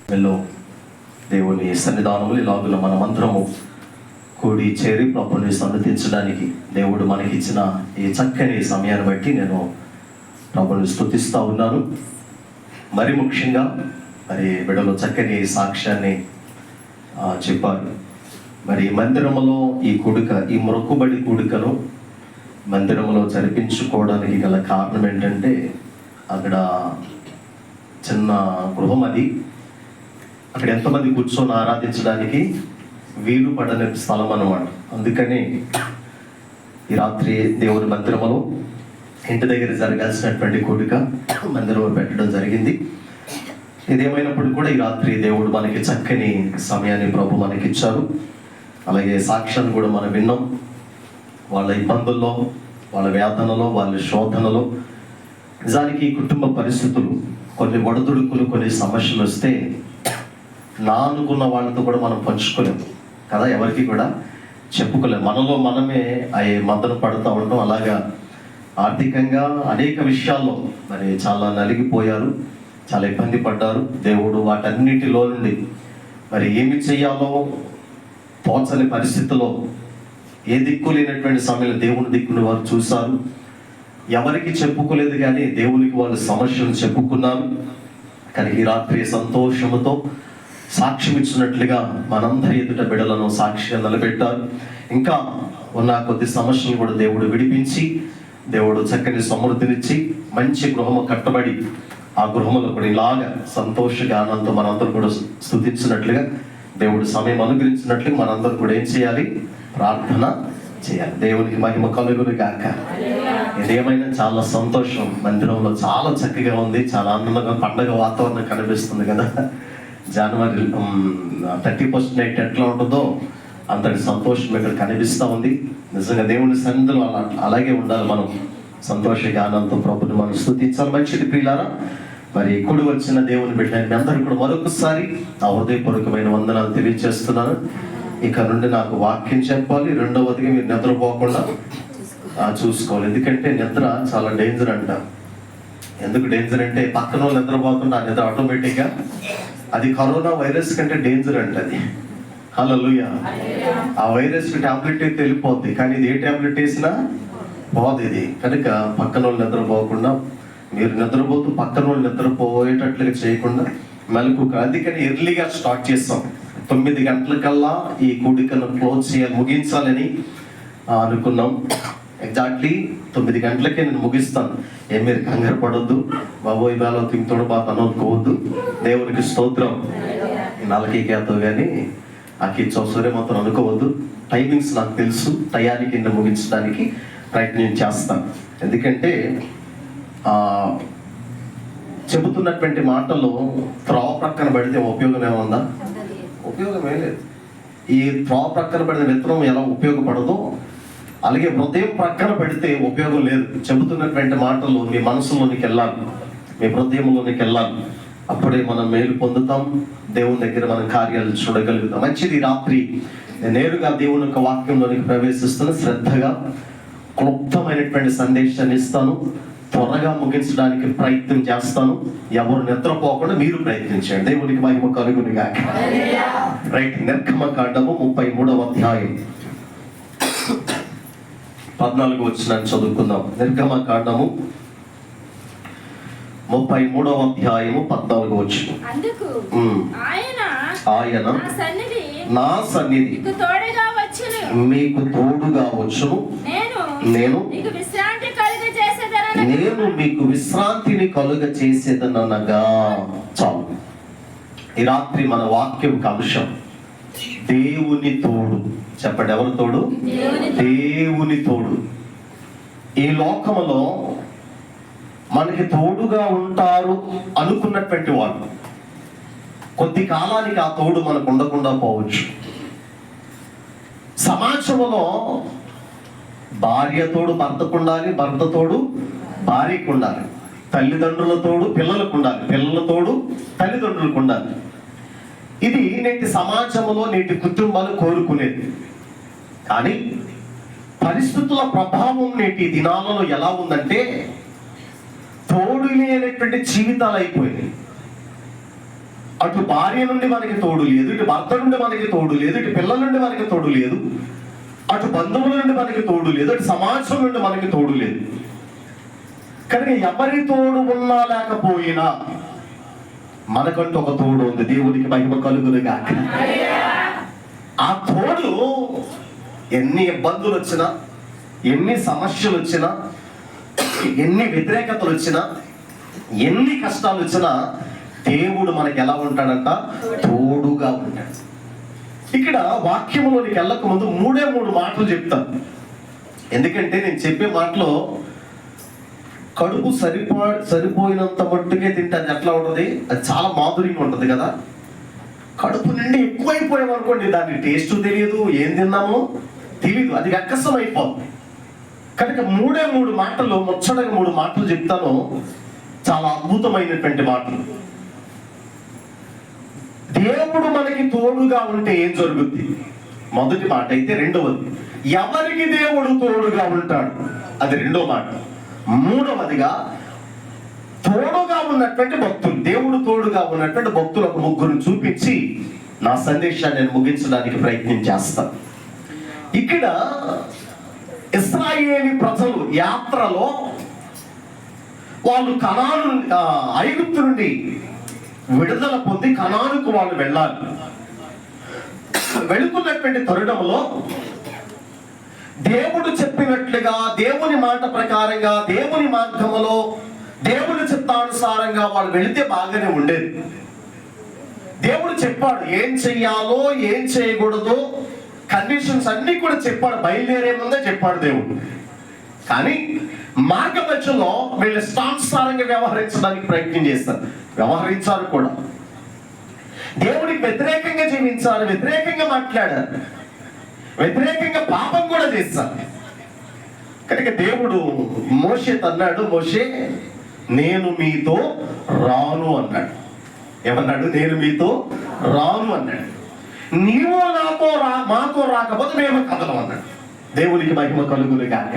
వీళ్ళు దేవుని సన్నిధానంలో ఇలాగున మనమందరము కూడి చేరి ప్రభుని సన్నతించడానికి దేవుడు మనకిచ్చిన ఈ చక్కని సమయాన్ని బట్టి నేను ప్రభుని స్తుతిస్తూ ఉన్నాను. మరి ముఖ్యంగా బిడ్డలు చక్కని సాక్ష్యాన్ని చెప్పారు. మరి మందిరంలో ఈ మొక్కుబడి కూడికను మందిరంలో జరిపించుకోవడానికి గల కారణం ఏంటంటే, అక్కడ చిన్న గృహం, అది అక్కడ ఎంతమంది కూర్చొని ఆరాధించడానికి వీలు పడని స్థలం అన్నమాట. అందుకని ఈ రాత్రి దేవుని మందిరంలో ఇంటి దగ్గర జరగాల్సినటువంటి కూడిక మందిరంలో పెట్టడం జరిగింది. ఇదేమైనప్పుడు కూడా ఈ రాత్రి దేవుడు మనకి చక్కని సమయాన్ని ప్రభు మనకి ఇచ్చారు. అలాగే సాక్ష్యాన్ని కూడా మనం విన్నాం. వాళ్ళ ఇబ్బందుల్లో, వాళ్ళ వేదనలో, వాళ్ళ శోధనలో, నిజానికి కుటుంబ పరిస్థితులు, కొన్ని ఒడదుడుకులు, కొన్ని సమస్యలు వస్తే నా అనుకున్న వాళ్ళతో కూడా మనం పంచుకోలేము కదా, ఎవరికి కూడా చెప్పుకోలేము. మనలో మనమే అవి మద్దతు పడుతూ ఉంటాం. అలాగా ఆర్థికంగా అనేక విషయాల్లో మరి చాలా నలిగిపోయారు, చాలా ఇబ్బంది పడ్డారు. దేవుడు వాటన్నిటిలో నుండి మరి ఏమి చేయాలో తోచని పరిస్థితిలో, ఏ దిక్కు లేనటువంటి సమయంలో దేవుని దిక్కుని వారు చూశారు. ఎవరికి చెప్పుకోలేదు కానీ దేవునికి వాళ్ళు సమస్యలు చెప్పుకున్నారు. కానీ ఈ రాత్రి సంతోషముతో సాక్ష్యం ఇచ్చినట్లుగా మనందరి ఎదుట బిడ్డలను సాక్ష్యం నిలబెట్టారు. ఇంకా ఉన్న కొద్ది సమస్యలు కూడా దేవుడు విడిపించి, దేవుడు చక్కని సమృద్ధినిచ్చి మంచి గృహము కట్టబడి ఆ గృహములో కూడా ఇలాగా సంతోషగానంతో మనందరూ కూడా స్తుతించినట్లుగా, దేవుడు సమయం అనుగ్రహించినట్లుగా మనందరూ కూడా ఏం చేయాలి? ప్రార్థన చేయాలి. దేవునికి మహిమ కలుగును గాక. ఇదేమైనా చాలా సంతోషం. మందిరంలో చాలా చక్కగా ఉంది, చాలా ఆనందంగా పండగ వాతావరణం కనిపిస్తుంది కదా. జనవరి 31st నైట్ ఎట్లా ఉంటుందో అంతటి సంతోషం ఇక్కడ కనిపిస్తూ ఉంది. నిజంగా దేవుని సన్నిధిలో అలాగే ఉండాలి. మనం సంతోషంగా ఆనందంతో ప్రభుని మనం స్తుతించాలి. మంచిది ప్రియులారా. మరి కూడి వచ్చిన దేవుని బిడ్డ మీ అందరూ కూడా మరొకసారి ఆ హృదయపూర్వకమైన వందనాలు తెలియజేస్తున్నాను. ఇక నుండి నాకు వాక్యం చెప్పాలి. రెండవదిగా మీరు నిద్రపోకుండా చూసుకోవాలి. ఎందుకంటే నిద్ర చాలా డేంజర్ అంట. ఎందుకు డేంజర్ అంటే, పక్కన వాళ్ళు నిద్రపోకుండా ఆ నిద్ర ఆటోమేటిక్గా, అది కరోనా వైరస్ కంటే డేంజర్ అంట అది. హల్లెలూయా. ఆ వైరస్ టాబ్లెట్ అయితే వెళ్ళిపోద్ది, కానీ ఇది ఏ టాబ్లెట్ వేసినా పోదు ఇది. కనుక పక్కన వాళ్ళు నిద్రపోకుండా, మీరు నిద్రపోతూ పక్కన వాళ్ళు నిద్రపోయేటట్లుగా చేయకుండా మెలకు. అందుకని ఎర్లీగా స్టార్ట్ చేస్తాం. 9 గంటలకల్లా ఈ కూడికను క్లోజ్ చేయాలి, ముగించాలని అనుకున్నాం. ఎగ్జాక్ట్లీ 9 గంటలకే నేను ముగిస్తాను. మీరు కంగారు పడొద్దు బాబు, ఇవాళ తింటోడు బాగా అనుకోవద్దు. దేవునికి స్తోత్రం. నలకీకేతో కానీ ఆ కిచ్చోసరే మాత్రం అనుకోవద్దు. టైమింగ్స్ నాకు తెలుసు, టయానికి ముగించడానికి ప్రయత్నం చేస్తాను. ఎందుకంటే చెబుతున్నటువంటి మాటలు త్రోవ ప్రక్కన పడితే ఉపయోగం ఏముందా? ఉపయోగమే లేదు. ఈ త్రోవ ప్రక్కన పడిన విత్తనం ఎలా ఉపయోగపడదో, అలాగే హృదయం ప్రక్కన పెడితే ఉపయోగం లేదు. చెబుతున్నటువంటి మాటలు మీ మనసులోనికి వెళ్ళాలి, మీ హృదయంలోనికి వెళ్ళాలి. అప్పుడే మనం మేలు పొందుతాం, దేవుని దగ్గర మనం కార్యాలు చూడగలుగుతాం. మంచిది. రాత్రి నేరుగా దేవుని యొక్క వాక్యంలోనికి ప్రవేశిస్తున్న శ్రద్ధగా క్లుప్తమైనటువంటి సందేశాన్ని ఇస్తాను. త్వరగా ముగించడానికి ప్రయత్నం చేస్తాను. ఎవరు నిద్రపోకుండా మీరు ప్రయత్నించండి. దేవునికి మహిమ కలుగును గాక. రైట్. నిర్గమకాండము 33వ అధ్యాయం 14 వచనాన్ని చదువుకుందాం. నిర్గమకాండము 33వ అధ్యాయము 14 వచనం. ఆయన నా సన్నిధి మీకు తోడుగా వచ్చును, నేను మీకు విశ్రాంతిని కలుగ చేసేదనగా. చాలు. ఈ రాత్రి మన వాక్యం అంశం దేవుని తోడు. చెప్పండి, ఎవరు తోడు? దేవుని తోడు. ఈ లోకములో మనకి తోడుగా ఉంటారు అనుకున్నటువంటి వాళ్ళు కొద్ది కాలానికి ఆ తోడు మనకు ఉండకుండా పోవచ్చు. సమాజంలో భార్య తోడు భర్తకు ఉండాలి, భర్త తోడు భార్యకు ఉండాలి, తల్లిదండ్రుల తోడు పిల్లలకు ఉండాలి, పిల్లల తోడు తల్లిదండ్రులకు ఉండాలి. ఇది నేటి సమాజంలో నేటి కుటుంబాలు కోరుకునేది. కానీ పరిస్థితుల ప్రభావం నేటి దినాలలో ఎలా ఉందంటే, తోడు లేనటువంటి జీవితాలు అయిపోయినాయి. అటు భార్య నుండి మనకి తోడు లేదు, ఇటు భర్త నుండి మనకి తోడు లేదు, ఇటు పిల్లల నుండి మనకి తోడు లేదు, అటు బంధువుల నుండి మనకి తోడు లేదు, అటు సమాజం నుండి మనకి తోడు లేదు. కనుక ఎవరి తోడు ఉన్నా లేకపోయినా మనకంటూ ఒక తోడు ఉంది. దేవునికి మహిమ కలుగునుగాక. ఆ తోడు ఎన్ని ఇబ్బందులు వచ్చినా, ఎన్ని సమస్యలు వచ్చినా, ఎన్ని వ్యతిరేకతలు వచ్చినా, ఎన్ని కష్టాలు వచ్చినా దేవుడు మనకి ఎలా ఉంటాడంట? తోడుగా ఉంటాడు. ఇక్కడ వాక్యంలోనికి వెళ్ళక ముందు మూడు మాటలు చెప్తాను. ఎందుకంటే నేను చెప్పే మాటలో కడుపు సరిపోయినంత మట్టుకే తింటే అది ఎట్లా ఉంటుంది? అది చాలా మాధుర్యంగా ఉంటుంది కదా. కడుపు నిండి ఎక్కువైపోయామనుకోండి, దాని టేస్ట్ తెలియదు, ఏం తిన్నామో తెలియదు, అది వెక్కసం అయిపోతుంది. కనుక మూడు మాటలు, ముచ్చటగా 3 మాటలు చెప్తాను. చాలా అద్భుతమైనటువంటి మాటలు. దేవుడు మనకి తోడుగా ఉంటే ఏం జరుగుద్ది? మొదటి మాట అయితే. రెండవది, ఎవరికి దేవుడు తోడుగా ఉంటాడు? అది రెండో మాట. మూడవదిగా, తోడుగా ఉన్నటువంటి భక్తులు, దేవుడు తోడుగా ఉన్నటువంటి భక్తులు ఒక 3 చూపించి నా సందేశాన్ని నేను ముగించడానికి ప్రయత్నం చేస్తాను. ఇక్కడ ఇశ్రాయేలు ప్రజలు యాత్రలో వాళ్ళు ఐగుప్తు నుండి విడుదల పొంది కనానుకు వాళ్ళు వెళ్ళాలి. వెళుతున్నటువంటి తరుణంలో దేవుడు చెప్పినట్లుగా, దేవుని మాట ప్రకారంగా, దేవుని మార్గములో, దేవుని చిత్తానుసారంగా వాళ్ళు వెళితే బాగానే ఉండేది. దేవుడు చెప్పాడు ఏం చెయ్యాలో, ఏం చేయకూడదో, కండిషన్స్ అన్ని కూడా చెప్పాడు. బయలుదేరే ముందే చెప్పాడు దేవుడు. కానీ మార్గ మధ్యలో వీళ్ళు ఇష్టానుసారంగా వ్యవహరించడానికి ప్రయత్నం చేస్తారు. వ్యవహరించారు కూడా. దేవుడికి వ్యతిరేకంగా జీవించారు, వ్యతిరేకంగా మాట్లాడారు, వ్యతిరేకంగా పాపం కూడా చేస్తారు. కనుక దేవుడు మోషేతో అన్నాడు, మోషే నేను మీతో రాను అన్నాడు. ఏమన్నాడు? నేను మీతో రాను అన్నాడు. నీవు మాతో రాకపోతే మేము కదలం అన్నాడు. దేవునికి మహిమ కలుగునుగాక.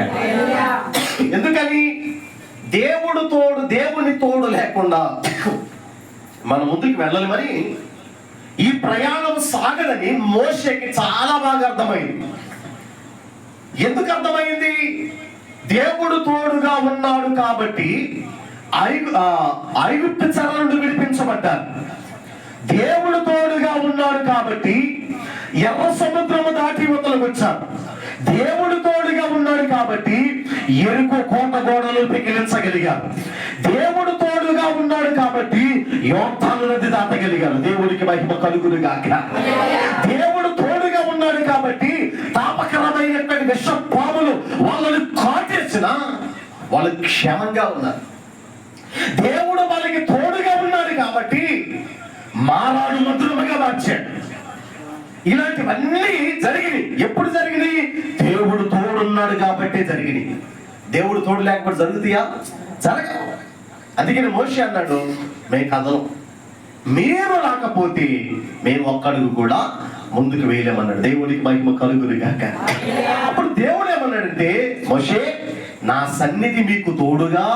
ఎందుకని? దేవుని తోడు లేకుండా మన ముందుకు వెళ్ళాలి. మరి ఈ ప్రయాణం సాగదని మోషేకి చాలా బాగా అర్థమైంది. ఎందుకు అర్థమైంది? దేవుడు తోడుగా ఉన్నాడు కాబట్టి ఐగుప్తు చెర నుండి విడిపించబడ్డారు. దేవుడు తోడుగా ఉన్నాడు కాబట్టి ఎర్ర సముద్రము దాటి యువతలకు వచ్చారు. దేవుడు తోడుగా ఉన్నాడు కాబట్టి ఎరుకు కోట గోడలు పెకిలించగలిగారు. దేవుడు తోడుగా ఉన్నాడు కాబట్టి యోర్దాను నది దాటగలిగారు. దేవుడికి మహిమ కలుగునుగాక. దేవుడు తోడుగా ఉన్నాడు కాబట్టి తాపకరమైనటువంటి విష పాములు వాళ్ళని కాటేసిన వాళ్ళు క్షేమంగా ఉన్నారు. దేవుడు వాళ్ళకి తోడుగా ఉన్నాడు కాబట్టి మారాడు మధురముగా మార్చాడు. ఇలాంటివన్నీ జరిగినాయి. ఎప్పుడు జరిగినాయి? దేవుడు తోడున్నాడు కాబట్టి జరిగినాయి. దేవుడు తోడు లేకపోతే జరుగుతాయా? జరగదు. అందుకని మోషే అన్నాడు, మేము కదలం, మీరు రాకపోతే మేము ఒక్కడుగు కూడా ముందుకు వేయలేమన్నాడు. దేవుడికి మహిమ కలుగునుగాక. అప్పుడు దేవుడు ఏమన్నాడంటే, మోషే నా సన్నిధి మీకు తోడుగా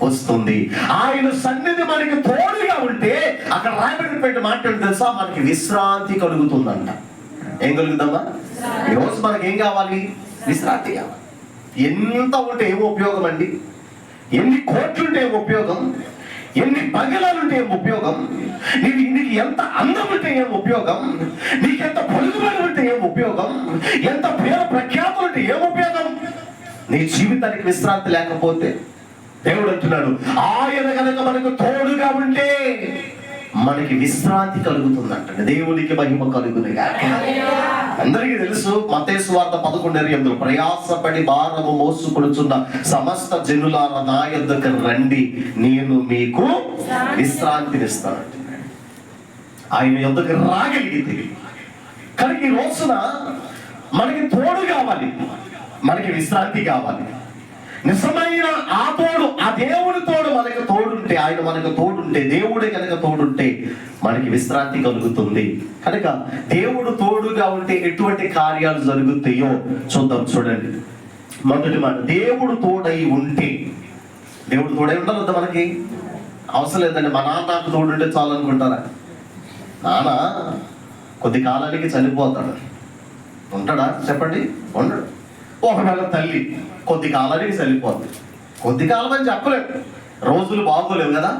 వస్తుంది. ఆయన సన్నిధి మనకి తోడుగా ఉంటే అక్కడ రాయబడినటువంటి మాట్లాడి తెలుసా, మనకి విశ్రాంతి కలుగుతుందంట. ఏం కలుగుతామా? ఈరోజు మనకి ఏం కావాలి? విశ్రాంతి కావాలి. ఎంత ఉంటే ఏం ఉపయోగం అండి? ఎన్ని కోట్లుంటే ఏం ఉపయోగం? ఎన్ని బంగళాలుంటే ఏం ఉపయోగం? నీకు ఎంత అందం ఉంటే ఏం ఉపయోగం? నీకెంత పొరుగుబడి ఉంటే ఏం ఉపయోగం? ఎంత పేరు ప్రఖ్యాతులుంటే ఏం ఉపయోగం? నీ జీవితానికి విశ్రాంతి లేకపోతే దేవుడు అంటున్నాడు, ఆయన కనుక మనకు తోడుగా ఉంటే మనకి విశ్రాంతి కలుగుతుందంట. దేవునికి మహిమ కలుగునుగాక. అందరికీ తెలుసు, మత్తయి సువార్త 11:8 ప్రయాసపడి భారము మోసుకొనుచున్న సమస్త జనులారా నా యొద్దకు రండి, నేను మీకు విశ్రాంతినిస్తాను. ఆయన యొద్దకు రాగలిగితే కనుక ఈ రోజున మనకి తోడు కావాలి, మనకి విశ్రాంతి కావాలి. నిజమైన ఆ తోడు, ఆ దేవుడి తోడు మనకు తోడుంటే, ఆయన మనకు తోడుంటే, దేవుడే కనుక తోడుంటే మనకి విశ్రాంతి కలుగుతుంది. కనుక దేవుడు తోడుగా ఉంటే ఎటువంటి కార్యాలు జరుగుతాయో చూద్దాం. చూడండి, మొదటి మాట, దేవుడు తోడై ఉంటే. దేవుడు తోడై ఉండాలి వద్దా? మనకి అవసరం లేదండి. మా నాన్న నాకు తోడుంటే చాలు అనుకుంటారా? నాన్న కొద్ది కాలానికి చనిపోతాడు, ఉంటాడా చెప్పండి? ఉండడు. ఒకవేళ తల్లి కొద్ది కాలానికి చనిపోతుంది. కొద్ది కాలం అని చెప్పలేము, రోజులు బాగోలేవు కదా,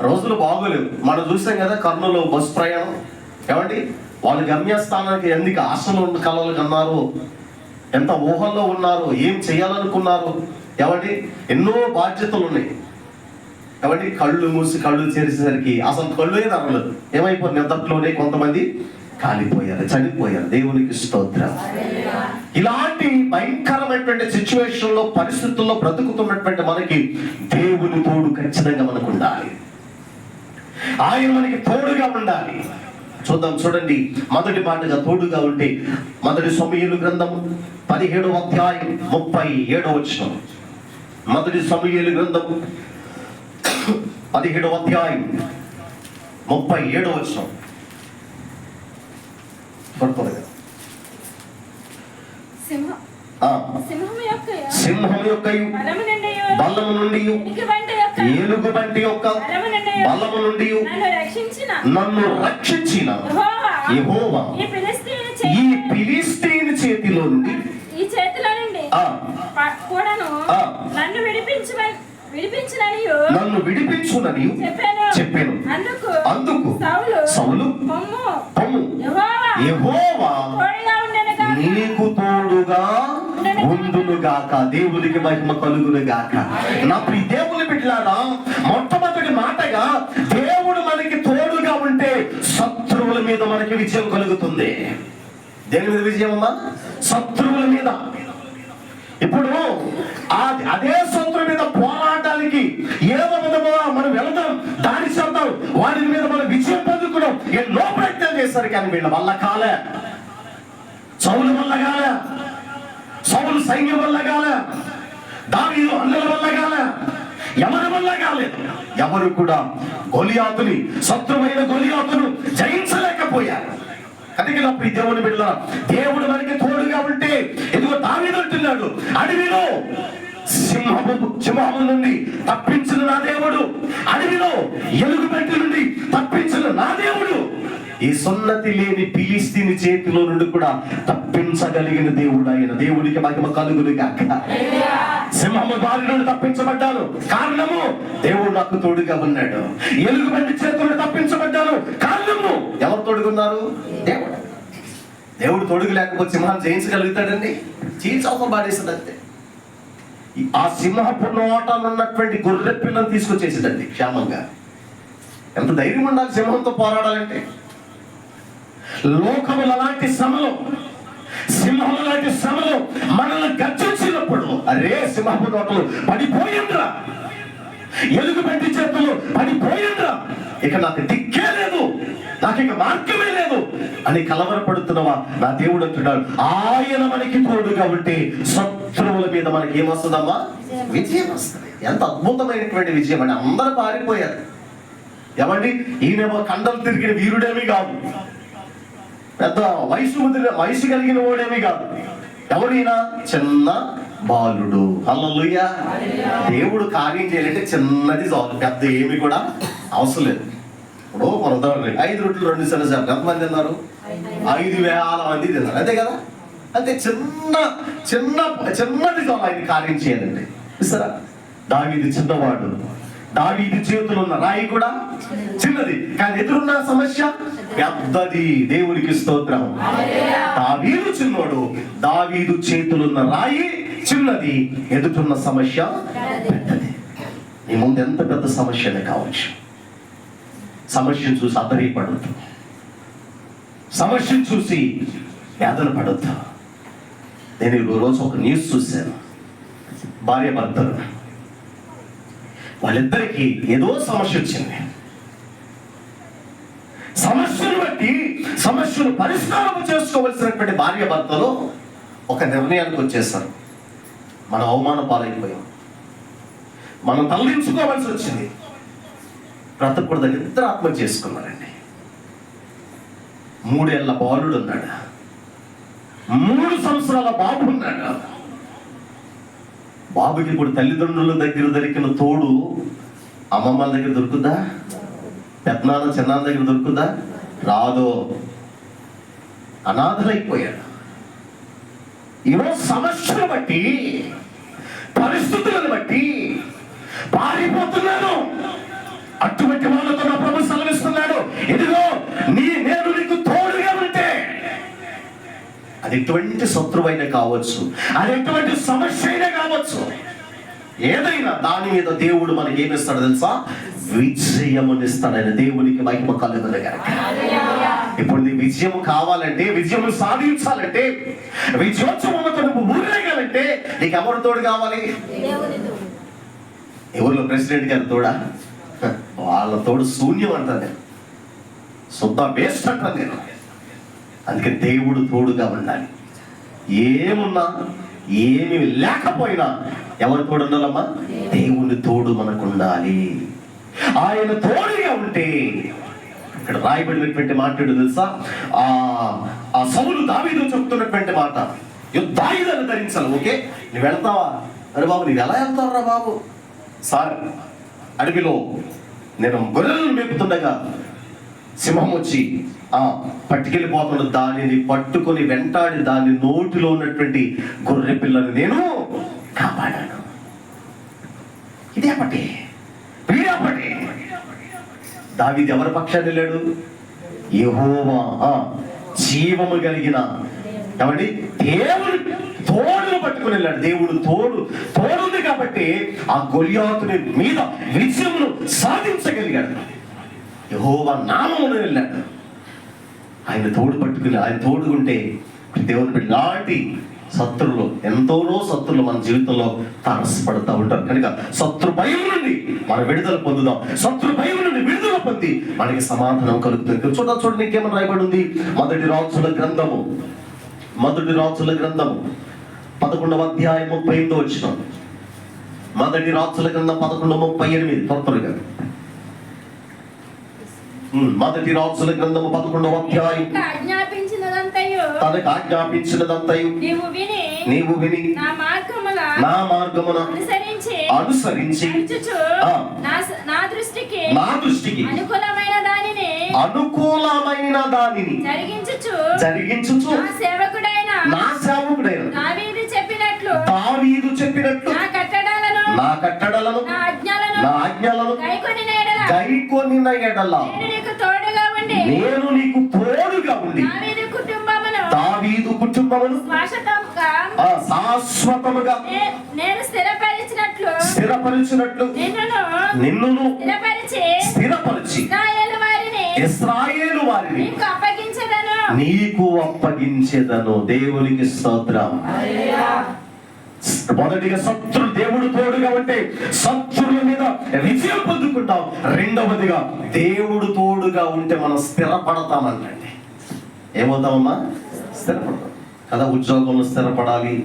రోజులు బాగోలేవు. మనం చూసాం కదా కర్నూలు బస్సు ప్రయాణం. ఏమండి, వాళ్ళు గమ్యస్థానానికి ఎందుకు ఆశలు కలలు కన్నారు, ఎంత ఊహల్లో ఉన్నారు, ఏం చేయాలనుకున్నారు. ఏమండి, ఎన్నో బాధ్యతలు ఉన్నాయి. కాబట్టి కళ్ళు మూసి కళ్ళు చేసేసరికి అసలు కళ్ళు తరగలేదు, ఏమైపోయి నిద్రలోనే కొంతమంది కాలిపోయారు, చనిపోయారు. దేవునికి స్తోత్రం. ఇలాంటి భయంకరమైనటువంటి సిచ్యువేషన్ లో, పరిస్థితుల్లో బ్రతుకుతున్నటువంటి మనకి దేవుని తోడు ఖచ్చితంగా మనకు ఉండాలి. ఆయన మనకి తోడుగా ఉండాలి. చూద్దాం, చూడండి. మొదటి మాటగా తోడుగా ఉంటే మొదటి సమూయేలు గ్రంథం 17వ అధ్యాయం 37వ వచనం. మొదటి సమూయేలు గ్రంథం 17వ అధ్యాయం 37వ వచనం. సింహం యొక్క బలము నుండి, ఏనుగు బంటి యొక్క బలము నుండి నన్ను రక్షించిన యెహోవా ఈ ఫిలిష్తీయుని చేతిలో నుండి నన్ను విడిపించునని చెప్పాను. అందుకు సౌలు పొమ్ము, యెహోవా నీకు తోడుగా ఉండునుగాక. దేవునికి మహిమ కలుగునుగాక. నా ప్రియ దేవుని బిడ్డలారా, మొట్టమొదటి మాటగా దేవుడు మనకి తోడుగా ఉంటే శత్రువుల మీద మనకి విజయం కలుగుతుంది. దేని మీద విజయం అమ్మా? శత్రువుల మీద. ఇప్పుడు అదే శత్రువు మీద పోరాటానికి ఏదో విధముగా మనం వెళదాం, దాడి చేద్దాం, వారి మీద మనం విజయం పొందుకున్నాం. ఎన్నో ప్రయత్నాలు చేశారు, కానీ వీళ్ళ వల్ల కాలే. సౌలు వల్ల కాలే, సౌలు సైన్యం వల్ల కాలే, దావీదు అన్నల వల్ల కాలే, ఎవరి వల్ల కాలేదు. ఎవరు కూడా గొలియాతుని, శత్రువైన గొలియాతును జయించలేకపోయారు. అందుకే నా ప్రియ దేవుని బిడ్డలారా, దేవుడు మనకి తోడుగా ఉంటే, ఇదిగో దావీదు అంటున్నాడు, అడవిలో సింహము నుండి తప్పించిన నా దేవుడు, అడవిలో ఎలుగుబంటి నుండి తప్పించిన నా దేవుడు, ఈ సున్నతి లేని ఫిలిష్తీయుని చేతిలో నుండి కూడా తప్పించగలిగిన దేవుడు ఆయన. దేవుడికి మహిమ కలుగునుగాక. సింహము బారి నుండి తప్పించబడ్డాను, కారణము దేవుడు నాకు తోడుగా ఉన్నాడు. ఎలుగుబంటి చేతులు తప్పించబడ్డాను, కారణము ఎవరు తోడుగున్నారు? దేవుడు. దేవుడు తోడుగు లేకపోతే సింహాన్ని జయించగలుగుతాడండి? చీల్చవతం పాడేస్తుంది అంతే. ఆ సింహపు నోటాలు ఉన్నటువంటి గొర్రె పిల్లను తీసుకొచ్చేసేదండి క్షేమంగా. ఎంత ధైర్యం ఉండాలి సింహంతో పోరాడాలంటే. లోకములు అలాంటి శ్రమలు, సింహములు లాంటి శ్రమలు మనల్ని గర్జించినప్పుడు, అరే సింహపు నోటలు పడిపోయిండ్రా, ఎలుగుబంటి చేతులు పడిపోయిండ్రా, ఇక నాకు దిక్కే లేదు, నాకు ఇక మార్గమే లేదు అని కలవరపడుతున్నవా? నా దేవుడు అంటున్నాడు, ఆయన మనకి తోడుగా ఉంటే శత్రువుల మీద మనకి ఏమొస్తుందమ్మా? విజయం వస్తుంది. ఎంత అద్భుతమైనటువంటి విజయం అని అందరూ పారిపోయారు. ఏమండి, ఈయనేమో కండలు తిరిగిన వీరుడేమీ కాదు, పెద్ద వయసు కలిగిన వాడేమీ కాదు. ఎవరైనా చిన్న బాలుడు. హల్లెలూయా. దేవుడు కార్యం చేయాలంటే చిన్నది చాలు, పెద్ద ఏమి కూడా అవసరం లేదు. ఇప్పుడు మన ఉదాహరణ 5 రొట్టెలు 2 సన్నజాలు ఎంతమంది తిన్నారు? 5,000 మంది తిన్నారు, అంతే కదా. అంటే చిన్నది చాలు ఆయన కార్యం చేయాలండి. చూస్తారా, దావీదు చిన్నవాడు, దావీదు చేతులు ఉన్న రాయి కూడా చిన్నది, కానీ ఎదురున్న సమస్య పెద్దది. దేవునికి స్తోత్రం. దావీదు చిన్నోడు, దావీదు చేతులున్న రాయి చిన్నది, ఎదురున్న సమస్య పెద్దది. నీ ముందు ఎంత పెద్ద సమస్యనే కావచ్చు, సమస్యను చూసి అధైర్యపడొద్దు, సమస్యను చూసి వేదన పడొద్దు. నేను ఈరోజు ఒక న్యూస్ చూశాను. భార్య భర్తలు, వాళ్ళిద్దరికి ఏదో సమస్య వచ్చింది. సమస్యను బట్టి సమస్యను పరిష్కారం చేసుకోవలసినటువంటి భార్య భర్తలు ఒక నిర్ణయానికి వచ్చేస్తారు. మనం అవమాన పాలైపోయాం, మనం తరలించుకోవాల్సి వచ్చింది, బ్రతకూడదని ఇద్దరు ఆత్మహత్య చేసుకున్నారండి. 3 ఏళ్ల బాలుడు ఉన్నాడు, 3 సంవత్సరాల బాబు ఉన్నాడు. బాబుకి ఇప్పుడు తల్లిదండ్రుల దగ్గర దొరికిన తోడు అమ్మమ్మల దగ్గర దొరుకుద్దా? పెద్దనాన్న చిన్నాన్న దగ్గర దొరుకుద్దా? రాదో. అనాథలైపోయాడు. ఈరోజు సమస్యను బట్టి, పరిస్థితులను బట్టి పారిపోతున్నాను. అటువంటి వాళ్ళతో నా ప్రభు సెలవిస్తున్నాడు, ఇదిగో నేను నీకు తోడుగా ఉంటే, అది ఎటువంటి శత్రువైనా కావచ్చు, అది ఎటువంటి సమస్య అయినా కావచ్చు, ఏదైనా దాని మీద దేవుడు మనకి ఏమిస్తాడు తెలుసా? విజయమునిస్తాడని. దేవునికి మహిమ కలుగును గాక. ఇప్పుడు నీ విజయం కావాలంటే, విజయం సాధించాలంటే, విజయోత్సవంతో నువ్వు ఊరేగాలంటే నీకు ఎవరు తోడు కావాలి? ఎవరిలో ప్రెసిడెంట్ గారు తోడా? వాళ్ళ తోడు శూన్యం అంటాను నేను, శుద్ధ వేస్ట్ అంటాను నేను. అందుకే దేవుడు తోడుగా ఉండాలి. ఏమున్నా ఏమి లేకపోయినా ఎవరు తోడు ఉండాలమ్మా? దేవుని తోడు మనకు ఉండాలి. ఆయన తోడుగా ఉంటే, ఇక్కడ రాయబడినటువంటి మాట తెలుసా? ఆ సౌలు దావీదు చెప్తున్నటువంటి మాట, యుద్ధాయుధాలు ధరించాలి. ఓకే, నువ్వు వెళ్తావా? అరే బాబు, నీవు ఎలా వెళ్తావురా బాబు? సార్, అడవిలో నేను గొర్రెలను మేపుతుండగా సింహం వచ్చి పట్టుకెళ్ళిపోతున్న దానిని పట్టుకొని వెంటాడి దాని నోటిలో ఉన్నటువంటి గొర్రె పిల్లని నేను కాపాడాను. ఇదే పట్టి వీడపటి. దావీదు ఎవరి పక్షాన్ని వెళ్ళాడు? యెహోవా జీవము కలిగిన కాబట్టి దేవుడు తోడును పట్టుకుని వెళ్ళాడు. దేవుడు తోడుంది కాబట్టి ఆ గొలియాతుని మీద విజయమును సాధించగలిగాడు. యెహోవా నామమున వెళ్ళాడు. ఆయన తోడు పట్టుకుని, ఆయన తోడుకుంటే దేవుని లాంటి శత్రువులు, ఎంతోనో శత్రువులు మన జీవితంలో తారసపడుతూ ఉంటారు. కనుక శత్రు భయం నుండి మనం విడుదల పొందుదాం. శత్రు భయం నుండి విడుదల పొంది మనకి సమాధానం కలుగుతుంది. చూడండి నీకేమని రాయబడి ఉంది? మొదటి రాజుల గ్రంథము 11వ అధ్యాయం 38వ వచనం. మొదటి రాజుల గ్రంథం 11:38. త్వరగా మొదటి రాజుల గ్రంథము 11వ అధ్యాయం. తనకు ఆజ్ఞాపించినదంతయు నీవు విని నా మార్గమున అనుసరించి నా దృష్టికి అనుకూలమైన దానిని జరిగించుచు నా సేవకుడైన దావీదు చెప్పినట్లు నా కట్టడలను నా ఆజ్ఞలను గైకొనిన ఎడల నేను నీకు తోడుగా ఉండి దావీదు కుటుంబమును శాశ్వతముగా నేను స్థిరపరిచినట్లు నిన్నును స్థిరపరిచి ఇశ్రాయేలు వారిని నీకు అప్పగించెదను. దేవునికి స్తోత్రం. మొదటిగా శత్రులు దేవుడు తోడుగా ఉంటే శత్రువుల మీద విజయం పొందుకుంటాం. రెండవదిగా దేవుడు తోడుగా ఉంటే మనం స్థిరపడతామంటే ఏమవుతామమ్మా? స్థిరపడతాం కదా. ఉద్యోగంలో స్థిరపడాలి,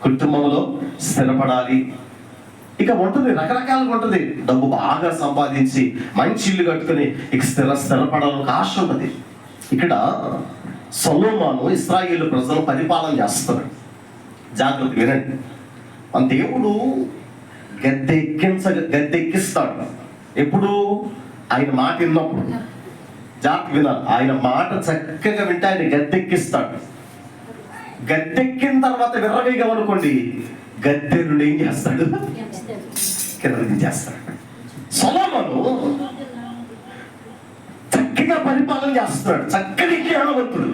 కుటుంబంలో స్థిరపడాలి. ఇక ఉంటుంది, రకరకాలుగా ఉంటుంది. డబ్బు బాగా సంపాదించి మంచి ఇల్లు కట్టుకుని ఇక స్థిరపడాలని ఆశ ఉంటుంది. ఇక్కడ సొలొమోను ఇశ్రాయేలు ప్రజలు పరిపాలన చేస్తున్నాడు. జాగ్రత్త వినండి. మన దేవుడు గద్దెక్కిస్తాడు. ఎప్పుడు? ఆయన మాట విన్నప్పుడు. జాగ్రత్త వినాలి. ఆయన మాట చక్కగా వింటే ఆయన గద్దెక్కిస్తాడు. గద్దెక్కిన తర్వాత విర్రవేయగమనుకోండి, గద్దె నుండి ఏం చేస్తాడు? కింద చేస్తాడు. సొలొమోను చక్కగా పరిపాలన చేస్తున్నాడు. చక్కని జ్ఞానవంతుడు.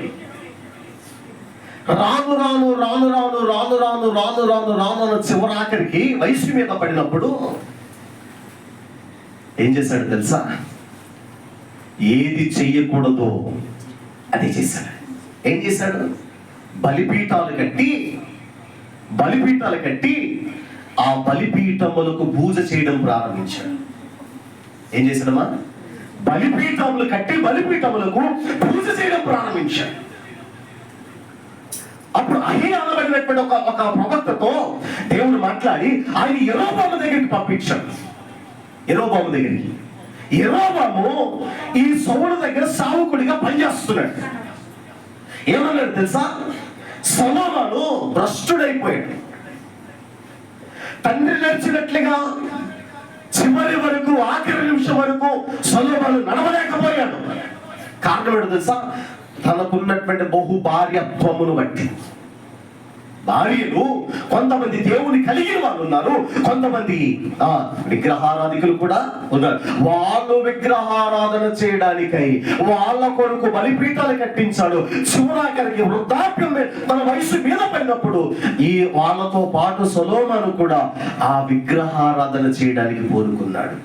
రాను రాను రాను రాను రాను రాను రాను రాను రాను చివరాఖరికి వయసు మీద పడినప్పుడు ఏం చేశాడు తెలుసా? ఏది చెయ్యకూడదో అది చేశాడు. ఏం చేశాడు? బలిపీఠాలు కట్టి ఆ బలిపీఠములకు పూజ చేయడం ప్రారంభించాడు. ఏం చేశాడమ్మా? బలిపీఠములు కట్టి బలిపీఠములకు పూజ చేయడం ప్రారంభించాడు. అప్పుడు అహీయ అనబడినటువంటి ఒక ప్రవక్తతో దేవుడు మాట్లాడి ఆయన యెరోబాము దగ్గరికి పంపించాడు. యెరోబాము దగ్గరికి. యెరోబాము ఈ సౌలు దగ్గర సావుకుడిగా పనిచేస్తున్నాడు. ఏమన్నాడు తెలుసా? సొలొమోను భ్రష్టుడైపోయాడు. తండ్రి నడిచినట్లుగా చివరి వరకు, ఆఖరి నిమిషం వరకు సొలొమోను నడవలేకపోయాడు. కారణం ఏంటో తెలుసా? తనకున్నటువంటి బహుభార్యత్వమును బట్టి. భార్యలు కొంతమంది దేవుని కలిగిన వాళ్ళు ఉన్నారు, కొంతమంది విగ్రహారాధికులు కూడా ఉన్నారు. వాళ్ళు విగ్రహారాధన చేయడానికై వాళ్ళ కొరకు బలిపీఠాలు కట్టించాడు. చివరాఖరికి వృద్ధాప్యం తన వయసు మీద పడినప్పుడు ఈ వాళ్ళతో పాటు సొలొమోను కూడా ఆ విగ్రహారాధన చేయడానికి కోరుకున్నాడు.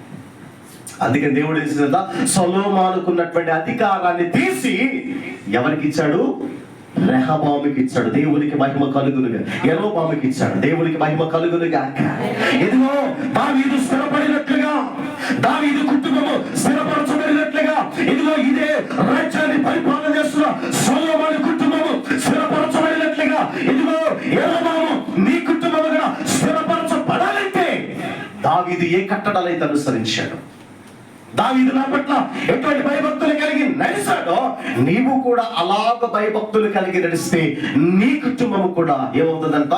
అందుకని దేవుడు ఏం చేశాడు? సొలొమోనుకున్నటువంటి అధికారాన్ని తీసి ఎవరికి ఇచ్చాడు? రెహబాముకి ఇచ్చాడు. దేవునికి మహిమ కలుగునుగా. యెరోబాముకి ఇచ్చాడు. దేవునికి మహిమ కలుగునుగా. ఇదిగో దావీదు స్థిరపడినట్లుగా, దావీదు కుటుంబము స్థిరపరచబడినట్లుగా, ఇదిగో ఇదే రాజ్యాన్ని పరిపాలన చేస్తున్న సొలొమోను కుటుంబము స్థిరపరచబడినట్లుగా, ఇదిగో యెరోబాము నీ కుటుంబము కూడా స్థిరపరచబడాలంటే దావీదు ఏ కట్టడాలైతే అనుసరించాడు, దావీదు నా పట్ల ఎటువంటి భయభక్తులు కలిగి నడిచాడో నీవు కూడా అలాగ భయభక్తులు కలిగి నడిస్తే నీ కుటుంబం కూడా ఏమవుతుందంట?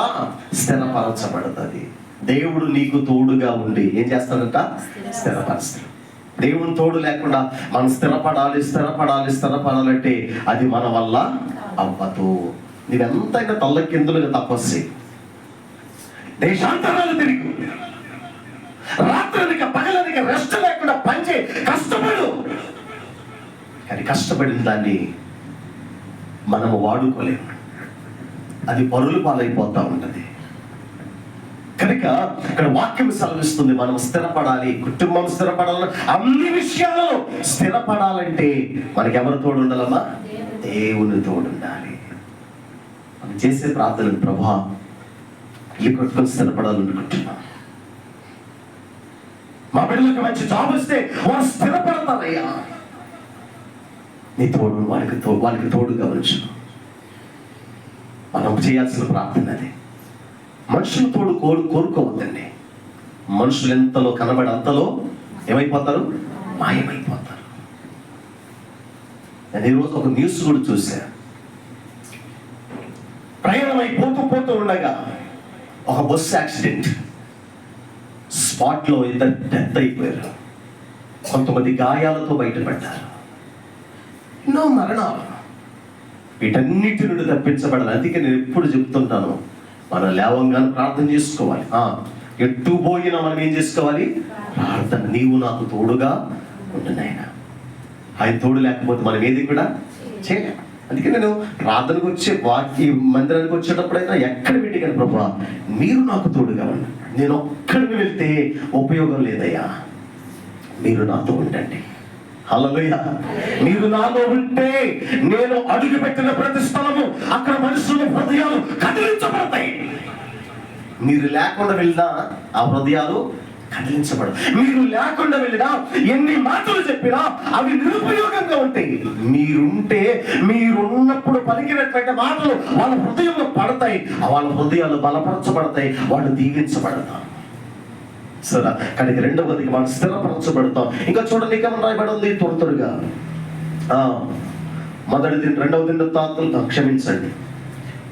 స్థిరపరచబడుతుంది. దేవుడు నీకు తోడుగా ఉండి ఏం చేస్తాడంట? స్థిరపరుస్తాడు. దేవుని తోడు లేకుండా మనం స్థిరపడాలంటే అది మన వల్ల అవ్వదు. నీవెంతైనా తల్లకిందులుగా తపస్సు, దేశాంతరాలు తిరిగి, రాత్రనిక పగలనిక రెస్ట్ లేకుండా పనిచే, కష్టపడు. కానీ కష్టపడిన దాన్ని మనము వాడుకోలేము. అది పరులు పాలైపోతా ఉంటది. కనుక ఇక్కడ వాక్యం సెలవిస్తుంది మనం స్థిరపడాలి, కుటుంబం స్థిరపడాలి, అన్ని విషయాల్లో స్థిరపడాలంటే మనకి ఎవరు తోడు ఉండాలమ్మా? దేవుని తోడు ఉండాలి. మనం చేసే ప్రార్థన, ప్రభా ఇల్లు కట్టుకొని స్థిరపడాలనుకుంటున్నాం, మా బిడ్డలకు మంచి జాబ్ వస్తే వారు స్థిరపడతారయ్యా, నీ తోడు వాళ్ళకి తోడుగా ఉంచు. మనం చేయాల్సిన ప్రార్థన అది. మనుషులు తోడు కోరుకోవద్దండి. మనుషులు ఎంతలో కనబడి అంతలో ఏమైపోతారు? మాయమైపోతారు. నేను ఈరోజు ఒక న్యూస్ కూడా చూశాను. ప్రయాణం అయిపోతూ ఉండగా ఒక బస్సు యాక్సిడెంట్, స్పాట్లో ఇద్దరు డెత్ అయిపోయారు. కొంతమంది గాయాలతో బయటపడ్డారు. ఎన్నో మరణాలు. వీటన్నిటి నుండి తప్పించబడాలి. అందుకే నేను ఎప్పుడు చెప్తుంటాను, మనం లేవంగానే ప్రార్థన చేసుకోవాలి. ఎట్టు పోయినా మనం ఏం చేసుకోవాలి? ప్రార్థన. నీవు నాకు తోడుగా ఉండు నాయనా. ఆయన తోడు లేకపోతే మనం ఏది కూడా చేయలేం. అందుకే నేను ప్రార్థనకు వచ్చే మందిరానికి వచ్చేటప్పుడైనా ఎక్కడ పెట్టిగాను, ప్రభా మీరు నాకు తోడుగా ఉండండి. నేను ఒక్కడికి వెళ్తే ఉపయోగం లేదయ్యా, మీరు నాతో ఉండండి. హల్లెలూయా. మీరు నాలో ఉంటే నేను అడుగు పెట్టిన ప్రతి స్థలము అక్కడ మనుషుల హృదయాలు కదిలించబడతాయి. మీరు లేకుండా వెళ్ళినా ఆ హృదయాలు కదిలించబడదు. మీరు లేకుండా వెళ్ళినా ఎన్ని మాటలు చెప్పినా అవి నిరుపయోగంగా ఉంటాయి. మీరున్నప్పుడు పలికినట్లయితే మాటలు వాళ్ళ హృదయంలో పడతాయి, వాళ్ళ హృదయాలు బలపరచబడతాయి, వాళ్ళు దీవించబడతారు. సరే, కానీ రెండవదికి మనం స్థిరపరచబడతాం. ఇంకా చూడండి, ఇక రాయబడి ఉంది త్వరగా. రెండవ దినవృత్తాంతాలు, క్షమించండి,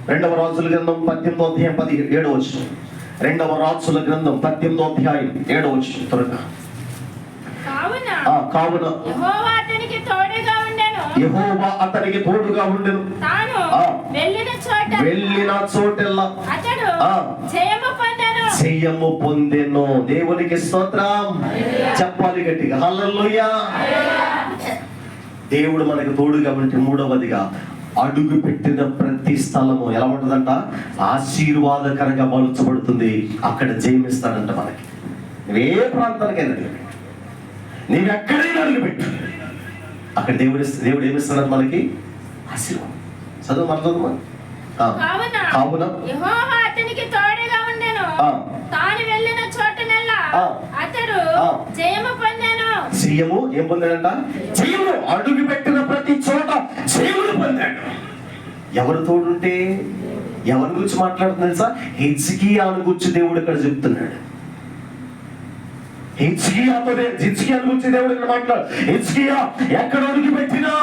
2వ రాజుల గ్రంథం 18వ అధ్యాయం 17వ వచనం. 2వ రాజుల గ్రంథం 18వ అధ్యాయం 7వ వచనం త్వరగా. కావున యెహోవా అతనికి తోడుగా ఉండెను, వెళ్ళిన చోటెల్లా జయము పొందెను. దేవునికి స్తోత్రం చెప్పాలి గట్టిగా, హల్లెలూయా. దేవుడు మనకు తోడుగా ఉంటే మూడవదిగా అడుగు పెట్టిన ప్రతి స్థలము ఎలా ఉంటుందంట? ఆశీర్వాదకరంగా మలుచబడుతుంది. అక్కడ జయమిస్తాడంట మనకి. నువ్వే ప్రాంతానికైనా, నీవెక్కడైనా అడుగు పెట్టు, అక్కడ దేవుడు ఏమిస్తాడు మనకి? ఆశీర్వాదం. చదువు మన చదువు. కావున యెహోవా అతనికి తోడుగా ఉండెను, తాను వెళ్ళిన చోటనెల్లా అతడు జయము పొందెను. జయము ఏం పొందాడంట? జయము. అడుగు పెట్టిన ప్రతి చోట జయమును పొందాడు. ఎవరు తోడుంటే? ఎవరి గురించి మాట్లాడుతుంది తెలుసా? హిజ్కియాను గురించి దేవుడు ఇక్కడ చెప్తున్నాడు. హిజ్కియాను గురించి దేవుడు ఇక్కడ మాట్లాడు. హిజ్కియా ఎక్కడ అడుగు పెట్టినా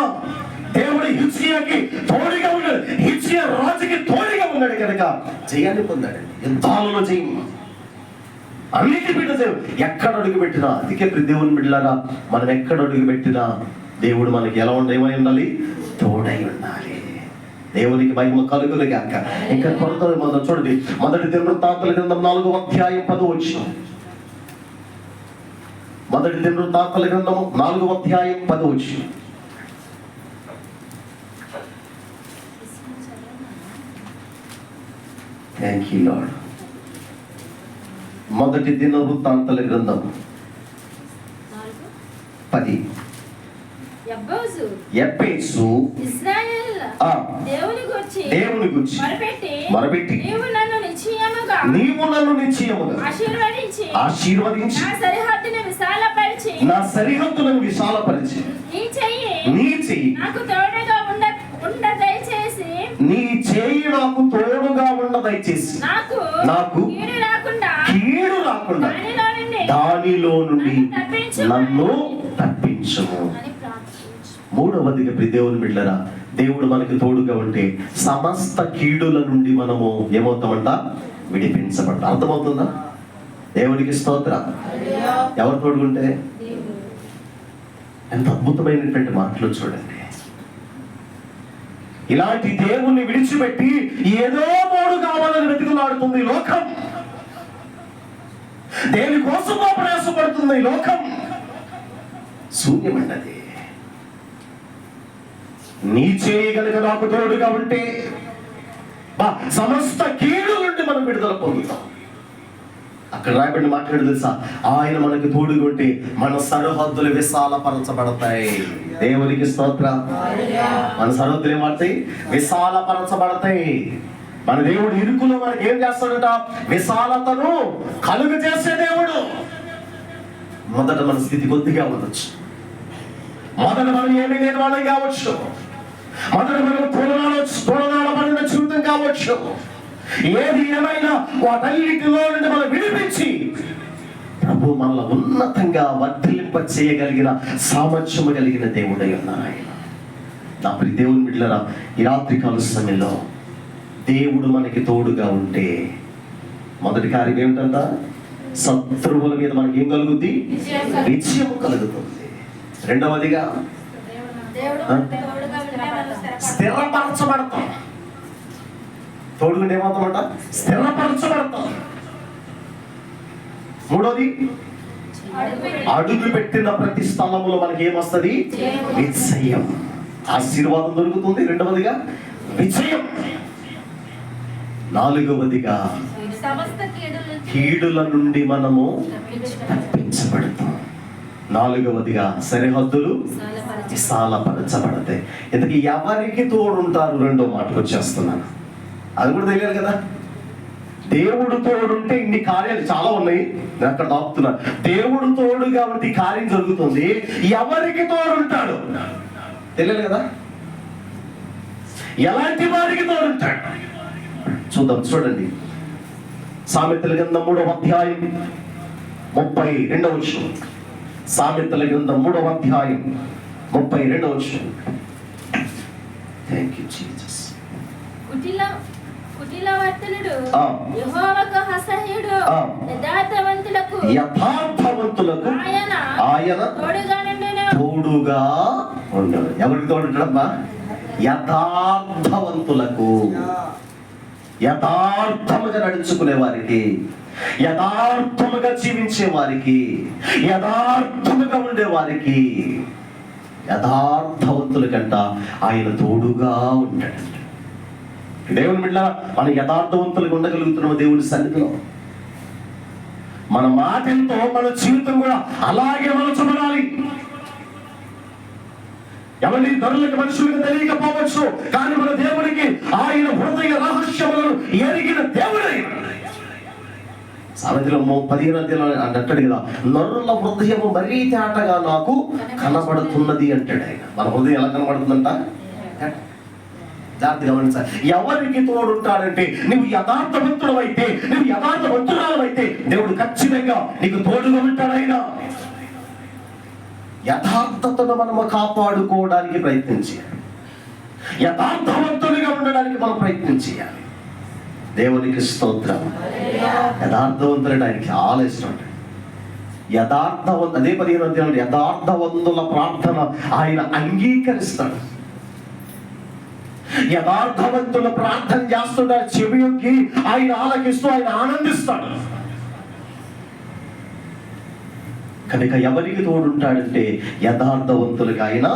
దేవుడు హిజ్కియాకి తోడుగా ఉన్నాడు. హిజ్కియా రాజుకి తోడుగా ఉన్నాడు కనుక జయాన్ని పొందాడు. యుద్ధాలలో జయం, అన్నిటి బిడ్డ జయం. ఎక్కడ అడుగు పెట్టినా, అందుకే దేవుని బిడ్డలారా, మనం ఎక్కడ అడుగు పెట్టినా దేవుడు మనకి ఎలా ఏమై ఉండాలి? తోడై ఉండాలి. దేవునికి మహిమ కలుగులు గాక. ఇంకా కొంత చూడండి, మొదటి దినవృత్తాంతాల గ్రంథం 4వ అధ్యాయం 10వ వచనం. మొదటి దినవృత్తాంతాల గ్రంథము 4వ అధ్యాయం 10వ వచనం. Thank you lord. మొదటి దినవృత్తాంతాల గ్రంథం 10. యెబ్బేసు దేవుని గురించి మొరపెట్టి నీవు నన్ను నిశ్చయముగా ఆశీర్వదించి నా సరిహద్దులను విశాలపరిచి నీ చెయ్యి నాకు తోడుగా ఉండ దయచేసి నాకు కీడు రాకుండా దానిలో నుండి నన్ను తప్పించుము. మూడవదిగా దేవుని బిడ్డలారా, దేవుడు మనకి తోడుగా ఉంటే సమస్త కీడుల నుండి మనము ఏమవుతామంట? విడిపించబడతాం. అర్థమవుతుందా? దేవునికి స్తోత్రం. ఎవరు తోడుకుంటే? ఎంత అద్భుతమైనటువంటి మాటలు చూడండి. ఇలాంటి దేవుణ్ణి విడిచిపెట్టి ఏదో తోడు కావాలని వెతుకులాడుతుంది లోకం. దేనికోసం ప్రయాసపడుతుంది ఈ లోకం. శూన్యమన్నది. నీ చేయి గనుక నాకు తోడుగా ఉంటే సమస్త కీడు నుండి మనం విడుదల పొందుతాం. అక్కడ రాయబడిన మాట్లాడు తెలుసా? ఆయన మనకి తోడుగా ఉంటే మన సరిహద్దులు విశాలపరచబడతాయి. దేవునికి స్తోత్రం. మన సరిహద్దులు ఏమవుతాయి? విశాలపరచబడతాయి. మన దేవుడు ఇరుకులో మనకి ఏం చేస్తాడట? విశాలతను కలుగు చేసే దేవుడు. మొదట మన స్థితి కొద్దిగా ఉండొచ్చు, మొదట మనం ఏమీ లేని వాళ్ళం కావచ్చు, మొదట మనం తోడనాల పడిన జీవితం కావచ్చు. ఏది ఏమైనా వాటన్నిటిలో నుండి మనం విడిపించి ప్రభు మనల్ని ఉన్నతంగా వర్ధిలింప చేయగలిగిన సామర్థ్యము కలిగిన దేవుడై ఉన్నారు ఆయన. నా ప్రియ దేవుని బిడ్డలారా, ఈ రాత్రికాల సమయంలో దేవుడు మనకి తోడుగా ఉంటే మొదటి కార్యం ఏమిటంట? శత్రువుల మీద మనకి ఏం కలుగుద్ది? విజయం కలుగుతుంది. రెండవదిగా స్థిరపరచబడతాం. తోడుగుంటే ఏమవుతామంట? స్థిరపరచబడతాం. మూడోది, అడుగు పెట్టిన ప్రతి స్థలంలో మనకి ఏమొస్తుంది? విజయం, ఆశీర్వాదం దొరుకుతుంది. రెండవదిగా విజయం. నాలుగవదిగా కీడుల నుండి మనము తప్పించబడతాం. నాలుగవదిగా సరిహద్దులు విశాలపరచబడతాయి. ఎందుకు? ఎవరికి తోడుంటారు? రెండో మాటకు వచ్చేస్తున్నాను. అది కూడా తెలియాలి కదా. దేవుడు తోడుంటే ఇన్ని కార్యాలు చాలా ఉన్నాయి. నేను అక్కడ ఆపుతున్నాను. దేవుడు తోడు కాబట్టి కార్యం జరుగుతుంది. ఎవరికి తోడుంటాడు తెలియాలి కదా. ఎలాంటి వారికి తోడుంటాడు చూద్దాం. చూడండి, సామెతల గ్రంథం 3వ అధ్యాయం 32వ వచనం. సామెతల గ్రంథం 3వ అధ్యాయం 32వ వచనం. Thank you Jesus. కుటిలవర్తనుడు యెహోవాకు అసహ్యుడు, యథార్థవంతులకు ఆయన తోడుగా ఉండడు. ఎవరికి తోడుంటాడమ్మా? యథార్థవంతులకు, యథార్థముగా నడుచుకునే వారికి, యథార్థముగా జీవించే వారికి, యథార్థముగా ఉండే వారికి, యథార్థవంతుల కంట ఆయన తోడుగా ఉంటాడు. దేవుని బిడ్డ, మనం యథార్థవంతులుగా ఉండగలుగుతున్నాం దేవుని సన్నిధిలో. మన మాటలతో మన జీవితం కూడా అలాగే మలచబడాలి. ఎవరి ధరులకు మనుషులకు తెలియకపోవచ్చు, కానీ మన దేవునికి ఆయన హృదయ రహస్యములను ఎరిగిన దేవుడైన. సామెతలో 15వ అధ్యాయంలో అంటాడు కదా, నరుల హృదయము మరీ తేటగా నాకు కనబడుతున్నది అంటాడు ఆయన. మన హృదయం ఎలా కనబడుతుందంట? జాగ్రత్త గమనించాలి. ఎవరికి తోడుంటాడంటే, నువ్వు యథార్థవంతుడు అయితే, నువ్వు యథార్థవంతురాలు అయితే దేవుడు ఖచ్చితంగా నీకు తోడుగా ఉంటాడు. ఆయన యథార్థతను మనము కాపాడుకోవడానికి ప్రయత్నం చేయాలి. యథార్థవంతులుగా ఉండడానికి మనం ప్రయత్నం చేయాలి. దేవునికి స్తోత్రం. యథార్థవంతుడు ఆయనకి చాలా ఇష్టం. అదే 15వ అధ్యాయంలో యథార్థవంతుల ప్రార్థన ఆయన అంగీకరిస్తాడు. యథార్థవంతుల ప్రార్థన చేస్తున్నాడు, చెవికి ఆయన ఆలకిస్తూ ఆయన ఆనందిస్తాడు. కనుక ఎవరికి తోడుంటాడంటే యథార్థవంతులకి ఆయన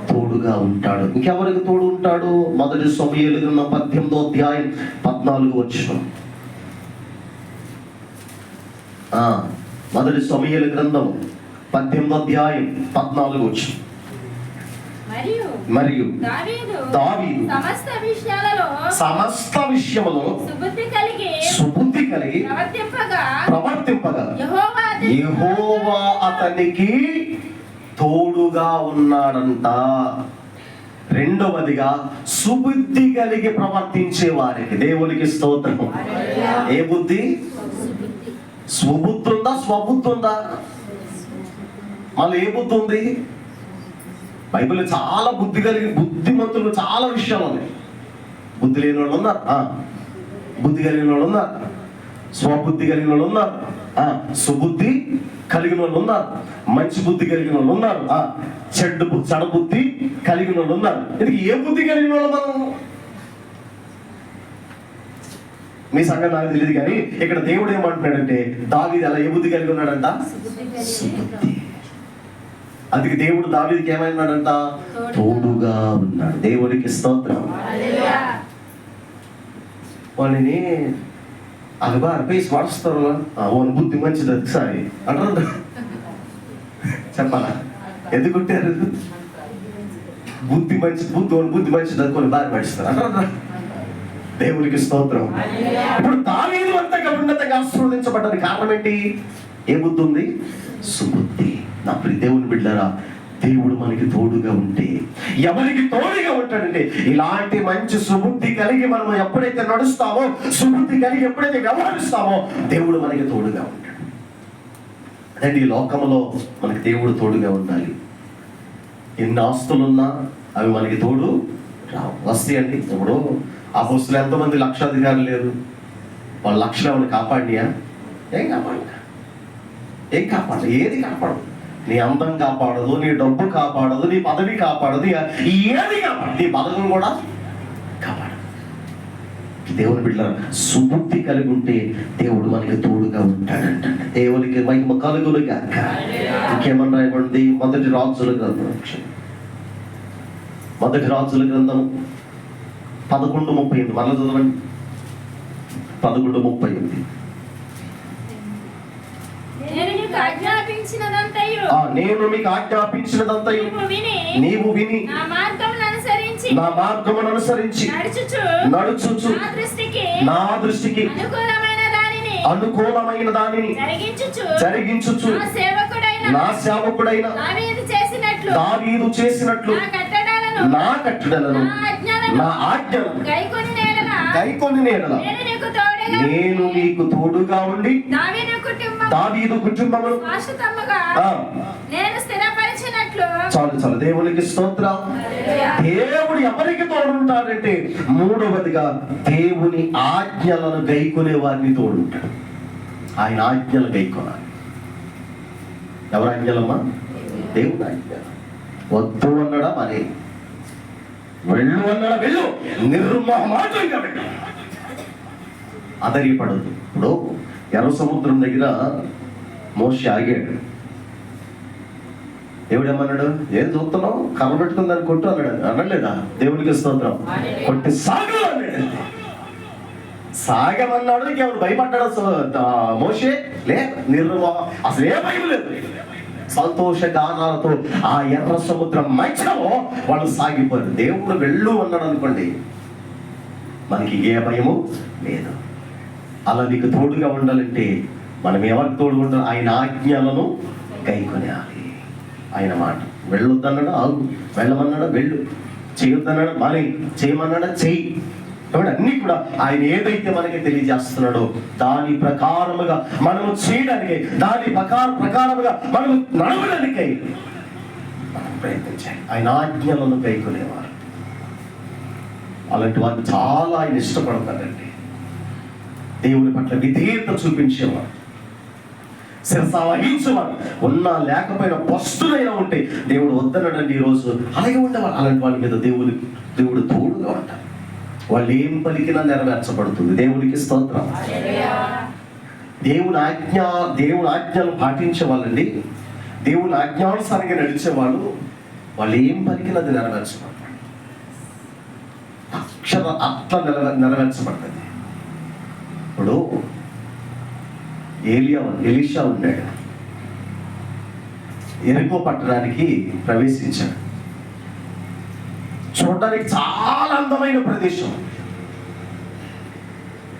తోడుగా ఉంటాడు. ఇంకెవరికి తోడు ఉంటాడు? 1 సమూయేలు గ్రంథం 18వ అధ్యాయం 14వ వచనం. 1 సమూయేలు గ్రంథం 18వ అధ్యాయం 14వ వచనం. మరియు దావీదు సమస్త విషయములో సుబుద్ధి కలిగి ప్రవర్తింపగా యెహోవా అతనికి తోడుగా ఉన్నాడంట. రెండవదిగా సుబుద్ధి కలిగి ప్రవర్తించే వారికి దేవునికి స్తోత్రం. ఏ బుద్ధి? స్వబుద్ధి ఉందా, స్వబుద్ధి ఉందా? మళ్ళీ ఏ బుద్ధి ఉంది? బైబిల్లో చాలా బుద్ధి కలిగి బుద్ధిమంతులు చాలా విషయాలు ఉన్నాయి. బుద్ధి లేని వాళ్ళు ఉన్నారు, బుద్ధి కలిగిన వాళ్ళు ఉన్నారు, స్వబుద్ధి కలిగిన వాళ్ళు ఉన్నారు, సుబుద్ధి కలిగిన వాళ్ళు ఉన్నారు, మంచి బుద్ధి కలిగిన వాళ్ళు ఉన్నారు, చెడబుద్ధి కలిగిన వాళ్ళు ఉన్నారు. ఇది ఏ బుద్ధి కలిగిన వాళ్ళు మనం? మీ సంగతి నాకు తెలియదు, కానీ ఇక్కడ దేవుడు ఏమంటున్నాడంటే దావీదు అలా ఏ బుద్ధి కలిగి ఉన్నాడంట? సుబుద్ధి. అందుకే దేవుడు దావీదుకి ఏమైనాడంట? తోడుగా ఉన్నాడు. దేవుడికి స్తోత్రం. వాళ్ళని అలబా అర్పేసి వాడుస్తారు, ఓన్ బుద్ధి మంచిది అది సారి అంటారు. చెప్పాలా? ఎందుకుంటారు? బుద్ధి మంచి బుద్ధి మంచిది అనుకోని బాగా పడిస్తారు అంటారు. దేవునికి స్తోత్రం. ఇప్పుడు దావీదు అంతగా ఉన్నతంగా ఆశీర్వదించబడ్డానికి కారణం ఏంటి? ఏ బుద్ధి ఉంది? సుబుద్ధి. నా ప్రియ దేవుని బిడ్డలారా, దేవుడు మనకి తోడుగా ఉంటే ఎవరికి తోడుగా ఉంటాడంటే ఇలాంటి మంచి సుబుద్ధి కలిగి మనం ఎప్పుడైతే నడుస్తామో, సుబుద్ధి కలిగి ఎప్పుడైతే వ్యవహరిస్తామో దేవుడు మనకి తోడుగా ఉంటాడు. అదండి, ఈ లోకంలో మనకి దేవుడు తోడుగా ఉండాలి. ఎన్ని ఆస్తులున్నా అవి మనకి తోడు రావు, వస్తాయండి. ఇప్పుడు ఆ బస్సులో ఎంతమంది లక్షాధికారులు లేరు? వాళ్ళ లక్షలు ఏమైనా కాపాడియా? ఏం కాపాడు? ఏది కాపాడు? నీ అందం కాపాడదు, నీ డబ్బు కాపాడదు, నీ పదవి కాపాడదు, ఏది కాపాడు? నీ పదవిని కూడా కాపాడదు. దేవుని బిడ్డల సుబుద్ధి కలిగి ఉంటే దేవుడు మనకి తోడుగా ఉంటాడంట. దేవునికి మహిమ కలుగులుగా. ఇంకేమన్నా ఇవ్వండి. 1 రాజుల గ్రంథం 11:38. మళ్ళీ చదవండి. 11:38. నేను మీకు ఆజ్ఞాపించినదంతయు నీవు విని నా మార్గమును అనుసరించి నడుచుచు నా దృష్టికి అనుకూలమైన దానిని జరిగించుచు నా సేవకుడైన దావీదు చేసినట్లు నా కట్టడలను నా ఆజ్ఞలను గైకొని నేడల నేను నీకు తోడుగా ఉండి దావీదు కుటుంబమును చాలు. దేవునికి స్తోత్రం. దేవుడు ఎవరికి తోడుంటాడంటే మూడవదిగా దేవుని ఆజ్ఞలను గైకొనే వారిని తోడుంటాడు. ఆయన ఆజ్ఞలు గైకొనాలి. ఎవరి ఆజ్ఞలమ్మా? దేవుని ఆజ్ఞ. వద్దు అన్నడా మరి, వెళ్ళు అన్నడా వెళ్ళు, నిర్మోహమాటంగా వెళ్ళు, అదరిపడదు. ఇప్పుడు ఎర్ర సముద్రం దగ్గర మోషే ఆగాడు. దేవుడు ఏమన్నాడు? ఏం చూస్తున్నావు? కర్ర పెట్టుకుని దాన్ని కొట్టు అన్నాడు. అనలేదా? దేవుడికి స్తోత్రం. కొట్టి సాగు అన్నాడు. సాగమన్నాడు. ఇంకెవరు భయపడ్డాడు? మోషే లేదు, నిర్మోహం, అసలు ఏ భయం లేదు. సంతోష గానాలతో ఆ ఎర్ర సముద్రం మధ్యలో వాళ్ళు సాగిపోయారు. దేవుడు వెళ్ళు అన్నాడు అనుకోండి, మనకి ఏ భయము లేదు. అలా నీకు తోడుగా ఉండాలంటే మనం ఎవరికి తోడుగా ఉండాలి? ఆయన ఆజ్ఞలను గైకొనేయాలి. ఆయన మాట. వెళ్ళొద్దన్నాడా ఆగు, వెళ్ళమన్నాడా వెళ్ళు, చేయొద్దన్నాడా మరి, చేయమన్నాడా చెయ్యి. కాబట్టి అన్ని కూడా ఆయన ఏదైతే మనకి తెలియజేస్తున్నాడో దాని ప్రకారముగా మనము చేయడానికి, దాని ప్రకారముగా మనము నడవడానికై ప్రయత్నించాలి. ఆయన ఆజ్ఞలను గైకొనేవారు. అలాంటి వారు చాలా ఆయన ఇష్టపడతారండి. దేవుని పట్ల విధేయత చూపించేవారు. శిరస వహించేవాడు. ఉన్నా లేకపోయినా పస్తులైనా ఉంటే దేవుడు వద్దనడండి. ఈరోజు అలాగే ఉండేవాళ్ళు. అలాంటి వాళ్ళ మీద దేవుడు తోడుగా ఉంటారు. వాళ్ళు ఏం పలికినా నెరవేర్చబడుతుంది. దేవునికి స్తోత్రం. దేవుని ఆజ్ఞలు పాటించే వాళ్ళండి, దేవుని ఆజ్ఞానుసారంగా నడిచేవాళ్ళు, వాళ్ళు ఏం పలికినా అది నెరవేర్చబడతారు. అట్లా నెరవేర్చబడుతుంది. ఇప్పుడు ఎలీషా ఉన్నాడు. ఎరికో పట్టణానికి ప్రవేశించాడు. చూడడానికి చాలా అందమైన ప్రదేశం,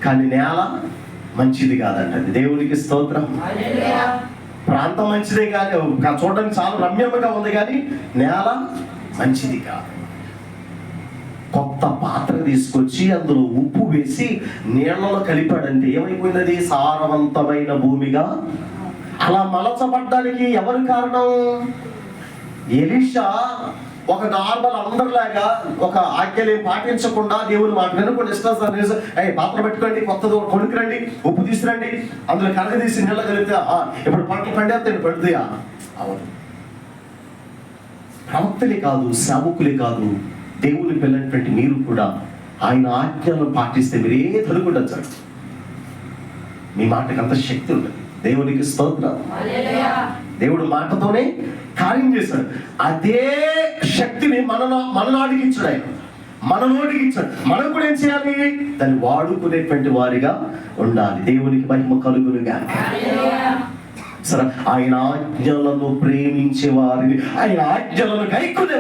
కానీ నేల మంచిది కాదంటది. దేవునికి స్తోత్రం. ప్రాంతం మంచిదే కానీ, చూడడానికి చాలా రమ్యంగా ఉంది, కానీ నేల మంచిది కాదు. కొత్త పాత్ర తీసుకొచ్చి అందులో ఉప్పు వేసి నీళ్లలో కలిపాడంటే ఏమైపోయినది? సారవంతమైన భూమిగా. అలా మలచబడ్డానికి ఎవరు కారణం? ఎలీషా ఒక నార్మల్ అందరిలాగా ఒక ఆజ్ఞలు పాటించకుండా దేవుని మాట వినకుండా పాత్ర పెట్టుకోండి, కొత్తది కొనుక్కురండి, ఉప్పు తీసుకురండి, అందులో కరగ తీసి నీళ్ళ కలిపితే ఇప్పుడు పంటలు పండేస్తాయి, పడుతాయా? అవును. ప్రవక్తలే కాదు, సేవకులే కాదు, దేవుని పిల్లైనటువంటి మీరు కూడా ఆయన ఆజ్ఞలను పాటిస్తే మీరే తలుకుండొచ్చు. మీ మాటకి అంత శక్తి ఉంటుంది. దేవునికి స్తోత్రం. దేవుడు మాటతోనే కార్యం చేశాడు. అదే శక్తిని మన నాడికించాడు. ఆయన మన నోటికి ఇచ్చాడు. మనం కూడా ఏం చేయాలి? దాన్ని వాడుకునేటువంటి వారిగా ఉండాలి. దేవునికి మహిమ కలుగునుగా. సరే, ఆయన ఆజ్ఞలను ప్రేమించే వారిని, ఆయన ఆజ్ఞలను గైకునే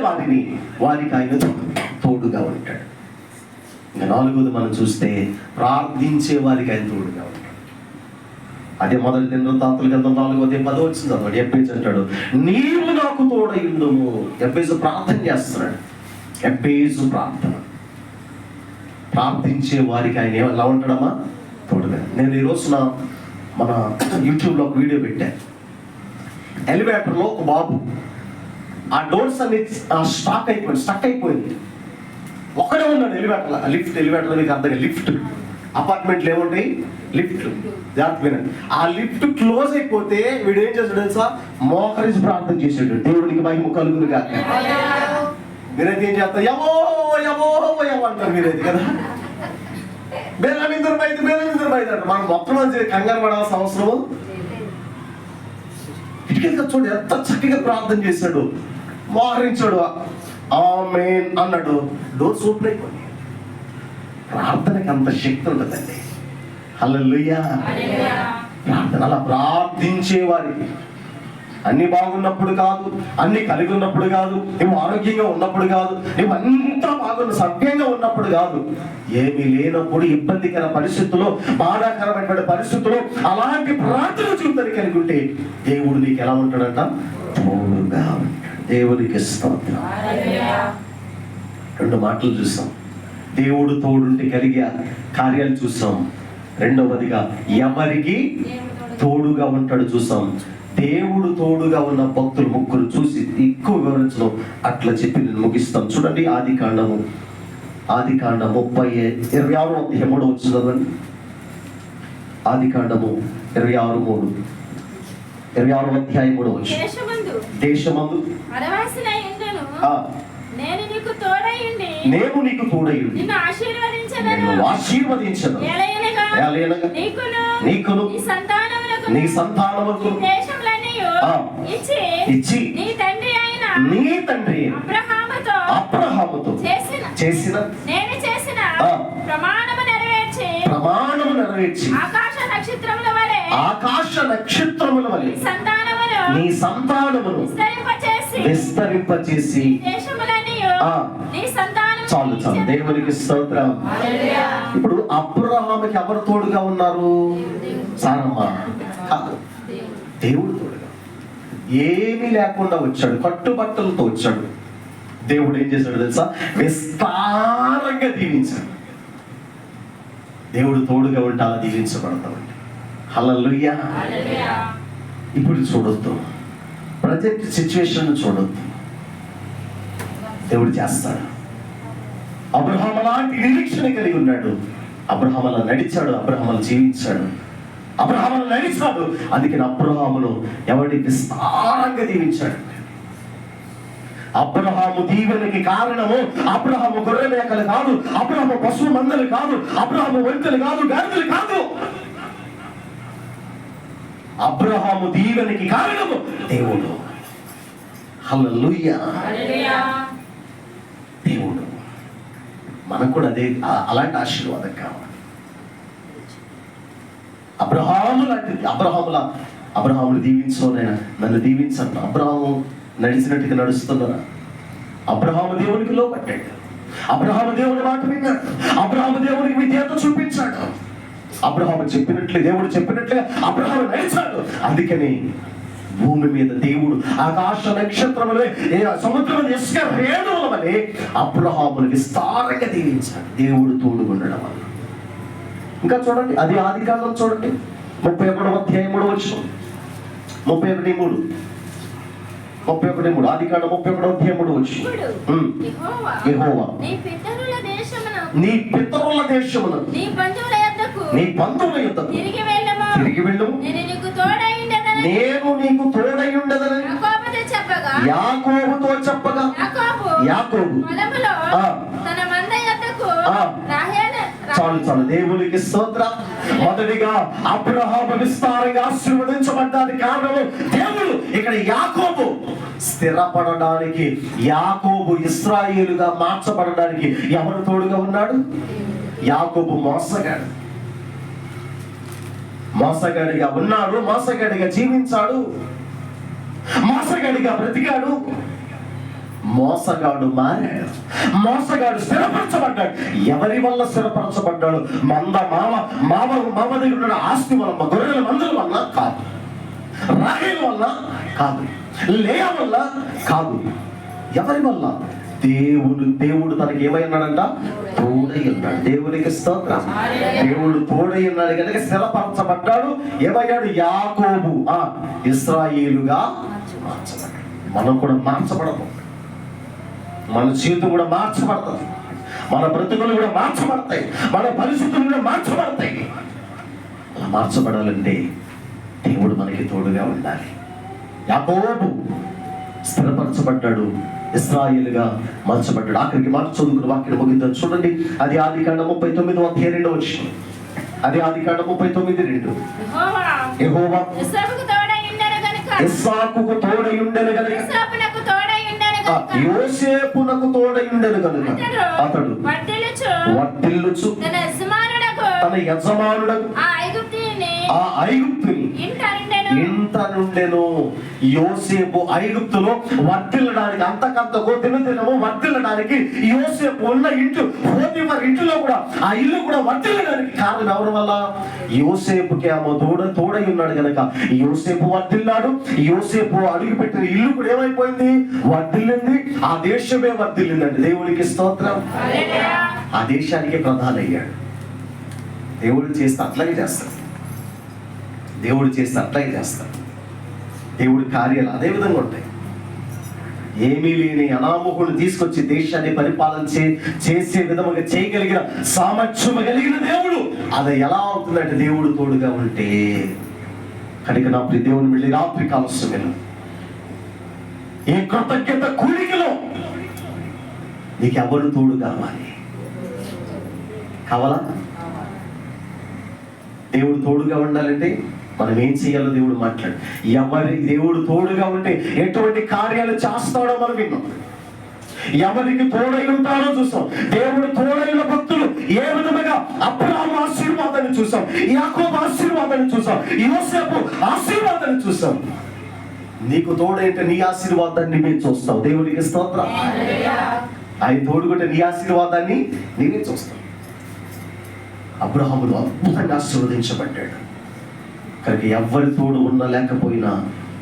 వారికి ఆయన తోడుగా ఉంటాడు. ఇంకా 4వది మనం చూస్తే ప్రార్థించే వారికి ఆయన తోడుగా ఉంటాడు. అదే మొదటి దినవృత్తాంతాల గ్రంథం 4:10 ఎబ్బేజు అంటాడు, నీవు నాకు తోడయుండుము. ఎబ్బేజు ప్రార్థన చేస్తున్నాడు. ఎబ్బేజు ప్రార్థించే వారికి ఆయన ఎలా ఉంటాడమ్మా? తోడుగా. నేను ఈ రోజున మన యూట్యూబ్లో ఒక వీడియో పెట్టాను. ఎలివేటర్లో ఒక బాబు, ఆ డోర్స్ అన్ని స్టక్ అయిపోయింది. ఒక్కడే ఉన్నాడు ఎలివేటర్లో. ఎలివేటర్లో మీకు అర్థంగా లిఫ్ట్, అపార్ట్మెంట్లు ఏముంటాయి? లిఫ్ట్. జాగ్రత్త వినండి. ఆ లిఫ్ట్ క్లోజ్ అయిపోతే వీడు ఏం చేస్తాడు తెలుసా? మోకరించి ప్రార్థన చేసాడు. దేవుడికి మహిమ కలుగునుగా. మీరైతే ఏం చేస్తారు? యవో యవో యవో అంటారు మీరైతే కదా. బేలమిందరు బయట మనం మొత్తం కంగారు పడాల్సిన అవసరం. చూడు ఎంత చక్కగా ప్రార్థన చేశాడు, మోహరించాడు, ఆమేన్ అన్నాడు. డోర్స్ ఓపెన్ అయిపోయింది. ప్రార్థనకి అంత శక్తి ఉంటుందండి. హల్లెలూయా. ప్రార్థన అలా ప్రార్థించే వారికి అన్ని బాగున్నప్పుడు కాదు, అన్ని కలిగి ఉన్నప్పుడు కాదు, నువ్వు ఆరోగ్యంగా ఉన్నప్పుడు కాదు, నువ్వు అంతా బాగున్న సభ్యంగా ఉన్నప్పుడు కాదు, ఏమీ లేనప్పుడు, ఇబ్బందికర పరిస్థితుల్లో, బాధాకరమైన పరిస్థితుల్లో అలాంటి ప్రార్థన చూడడానికి అనుకుంటే దేవుడు నీకు ఎలా ఉంటాడంట? తోడుగా ఉంటాడు. దేవుడికి స్తోత్రం. 2 మాటలు చూసాం. దేవుడు తోడుంటే కలిగే కార్యాలు చూసాం. రెండవదిగా ఎవరికి తోడుగా ఉంటాడు చూసాం. దేవుడు తోడుగా ఉన్న భక్తులు 3 చూసి ఎక్కువ వివరించడం అట్లా చెప్పి నేను ముగిస్తాను. చూడండి, ఆదికాండము 26:23 వచ్చిందండి. ఆదికాండము 26:3 దేశమందు నేను నీకు తోడయుండి నిన్ను ఆశీర్వదించను. నీకును నీ సంతానముకు ఇచ్చి నీ తండ్రి అబ్రహాముతో చేసిన ప్రమాణము నెరవేర్చి ఆకాశ నక్షత్రముల వలె నీ సంతానమును విస్తరింపచేసి చాలు. దేవునికి స్తోత్రం. ఇప్పుడు అబ్రహాముకి ఎవరు తోడుగా ఉన్నారు? సారమ్మ కాదు, దేవుడు తోడుగా. ఏమీ లేకుండా వచ్చాడు, కట్టుబట్టలతో వచ్చాడు. దేవుడు ఏం చేశాడు తెలుసా? విస్తారంగా దీవించాడు. దేవుడు తోడుగా ఉంటే అలా దీవించబడతామండి. హల్లెలూయా. ఇప్పుడు చూడొద్దు, ప్రజెంట్ సిచ్యువేషన్ చూడొద్దు, దేవుడు చేస్తాడు. అబ్రహాము లాంటి నిరీక్షణ కలిగి ఉన్నాడు. అబ్రహాము అలా నడిచాడు, అబ్రహాము అలా జీవించాడు. అబ్రహామును నడిచాడు. అందుకని అబ్రహామును ఎవరి విస్తారంగా దీవించాడు. అబ్రహాము దీవెనకి కారణము అబ్రహాము గొర్రె మేకలు కాదు, అబ్రహాము పశువు మందలు కాదు, అబ్రహాము ఒంటెలు కాదు, గాడిదలు కాదు. అబ్రహాము దీవెనకి కారణము దేవుడు. హల్లెలూయా. దేవుడు మనకు కూడా అలాంటి ఆశీర్వాదం కావాలి. అబ్రహాములు దీవించోనైనా నన్ను దీవించండి. అబ్రహాము నడిచినట్టుగా నడుస్తున్నారా? అబ్రహాము దేవునికి లోపడ్డాడు. అబ్రహాము దేవుని మాట విన్నాడు. అబ్రహాము దేవునికి విధేయత చూపించాడు. అబ్రహాము చెప్పినట్లే, దేవుడు చెప్పినట్లుగా అబ్రహాము నడిచాడు. అందుకని భూమి మీద దేవుడు ఆకాశ నక్షత్రములే, సముద్రం ఇసుక రేణువుల వలె అబ్రహామును విస్తారంగా దీవించాడు. దేవుడు తోడుగుండడం వల్ల. ఇంకా చూడండి, అది ఆదికాండం చూడండి 31వ అధ్యాయం 3వ వచనం. 31:3 ఆదికాండం 31వ అధ్యాయం 3వ వచనం. యెహోవా నీ పితరుల దేశమును నీ బంధువుల యొద్దకు తిరిగి వెళ్ళుము, నేను నీకు తోడయుండెదనని యాకోబుతో చెప్పగా యాకోబు చాలు దేవునికి స్తోత్రం. మొదటిగా అబ్రహాము విస్తారంగా ఆశీర్వదించబడ్డానికి కారణము దేవుడు. ఇక్కడ యాకోబు స్థిరపడడానికి, యాకోబు ఇశ్రాయేలుగా మార్చబడడానికి ఎవరు తోడుగా ఉన్నాడు? యాకోబు మోసగాడిగా ఉన్నాడు, మోసగాడిగా జీవించాడు, మోసగాడిగా బ్రతికాడు. మోసగాడు మారాడు, మోసగాడు స్థిరపరచబడ్డాడు. ఎవరి వల్ల స్థిరపరచబడ్డాడు? మామ దగ్గర ఉన్న ఆస్తి వల్ల, గొర్రెల మందుల వల్ల కాదు, రాహేలు వల్ల కాదు, లేయా వల్ల కాదు. ఎవరి వల్ల? దేవుడు తనకి ఏమైనాడంట? తోడై ఉన్నాడు. దేవునికి స్తోత్రం. దేవుడు తోడై ఉన్నాడు కనుక స్థిరపరచబడ్డాడు. ఏమయ్యాడు? యాకోబు ఇశ్రాయేలుగా మార్చబడ్డాడు. మనం కూడా మార్చబడము. మన జీవితం కూడా మార్చబడుతుంది. మన బ్రతుకులు కూడా మార్చబడతాయి. మన పరిస్థితులు కూడా మార్చబడతాయి. అలా మార్చబడాలంటే దేవుడు మనకి తోడుగా ఉండాలి. యాకోబు స్థిరపరచబడ్డాడు, ఇశ్రాయేలుగా మార్చబడ్డాడు. ఆఖరికి మాట చదువుకున్న వాక్యం ముగిద్దాం. చూడండి, అది ఆదికాండం 39వ అధ్యాయం 2వ వచనం. అది ఆదికాండం 39:2. యెహోవా ఇస్సాకుకు తోడయుండెను గనుక యోసేపునకు తోడయుండెను గనుక అతడు వర్ధిల్లుచు తన యజమానుడకు ఆ ఐగుప్తుని ఇంట నుండెను. యోసేపు ఐగుప్తులో వర్ధిల్లడానికి, అంతకంతకు దినదినము వర్ధిల్లడానికి యోసేపు ఉన్న పోతీఫర్ ఇంటిలో కూడా, ఆ ఇల్లు కూడా వర్ధిల్లడానికి కారణం ఎవరి వల్ల? యోసేపుకి ఆమె తోడై ఉన్నాడు కనుక యోసేపు వర్ధిల్లాడు. యోసేపు అడుగు పెట్టిన ఇల్లు కూడా ఏమైపోయింది? వర్ధిల్లింది. ఆ దేశమే వర్ధిల్లిందండి. దేవునికి స్తోత్రం. ఆ దేశానికి ప్రధాని అయ్యాడు. దేవుడు చేస్తే అట్లాగే చేస్తాడు. దేవుడి కార్యాలు అదే విధంగా ఉంటాయి. ఏమీ లేని అనామకుడు తీసుకొచ్చి దేశాన్ని పరిపాలన చేసే విధముగా చేయగలిగిన సామర్థ్యం కలిగిన దేవుడు. అది ఎలా అవుతుందంటే దేవుడు తోడుగా ఉంటే. కనుక నా ప్రియ దేవుని వెళ్ళి రాత్రి కాల సమయంలో ఈ కృతజ్ఞత కూడికలో నీకు ఎవరు తోడు కావాలా? దేవుడు తోడుగా ఉండాలంటే మనం ఏం చేయాలో దేవుడు మాట్లాడు. దేవుడు తోడుగా ఉంటే ఎటువంటి కార్యాలు చేస్తాడో మనం విన్నాం. ఎవరికి తోడై ఉంటాడో చూసాం. దేవుడు తోడైన భక్తులు ఏ విధముగా అబ్రహాము ఆశీర్వాదాన్ని చూసాం, యాకోబు ఆశీర్వాదాన్ని చూసాం, యోసేపు ఆశీర్వాదాన్ని చూసాం. నీకు తోడైతే నీ ఆశీర్వాదాన్ని మేము చూస్తావు. దేవునికి స్తోత్రం. ఆయన తోడుకుంటే నీ ఆశీర్వాదాన్ని నేనే చూస్తాను. అబ్రహామును అద్భుతంగా ఆశీర్వదించబడ్డాడు కనుక ఎవరి తోడు ఉన్నా లేకపోయినా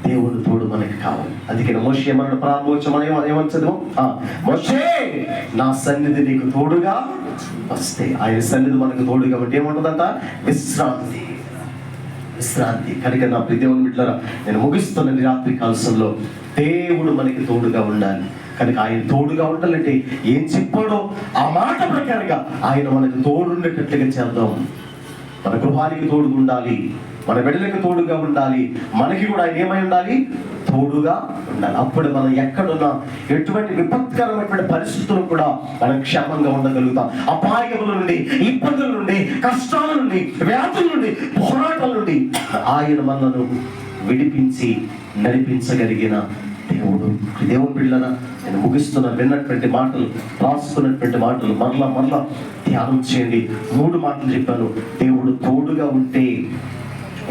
దేవుని తోడు మనకి కావాలి. అందుకని మోషే ఏమన్నాడు? ప్రారంభోత్సవం ఏమని చదువు? మోషే నా సన్నిధి నీకు తోడుగా వస్తే. ఆయన సన్నిధి మనకు తోడుగా ఉంటే ఏముంటుందంట? విశ్రాంతి. కనుక నా ప్రియ దేవుని బిడ్డలారా, నేను ముగిస్తున్న రాత్రి కాలశంలో దేవుడు మనకి తోడుగా ఉండాలి. కనుక ఆయన తోడుగా ఉండాలంటే ఏం చెప్పాడో ఆ మాట ప్రకారంగా ఆయన మనకు తోడుండేటట్లుగా చేద్దాం. మన గృహానికి తోడుగా ఉండాలి, మన బిడ్డలకు తోడుగా ఉండాలి, మనకి కూడా ఆయన ఏమై ఉండాలి, తోడుగా ఉండాలి. అప్పుడు మనం ఎక్కడున్నా ఎటువంటి విపత్కరమైనటువంటి పరిస్థితులు కూడా మనం క్షేమంగా ఉండగలుగుతాం. అపాయముల నుండి, ఇబ్బందుల నుండి, కష్టాల నుండి, వ్యాధుల నుండి, పోరాటాల నుండి ఆయన మనను విడిపించి నడిపించగలిగిన దేవుడు. దేవుని బిడ్డలారా, నేను ముగిస్తున్న విన్నటువంటి మాటలు, రాసుకున్నటువంటి మాటలు మరలా ధ్యానం చేయండి. 3 మాటలు చెప్పాను. దేవుడు తోడుగా ఉంటే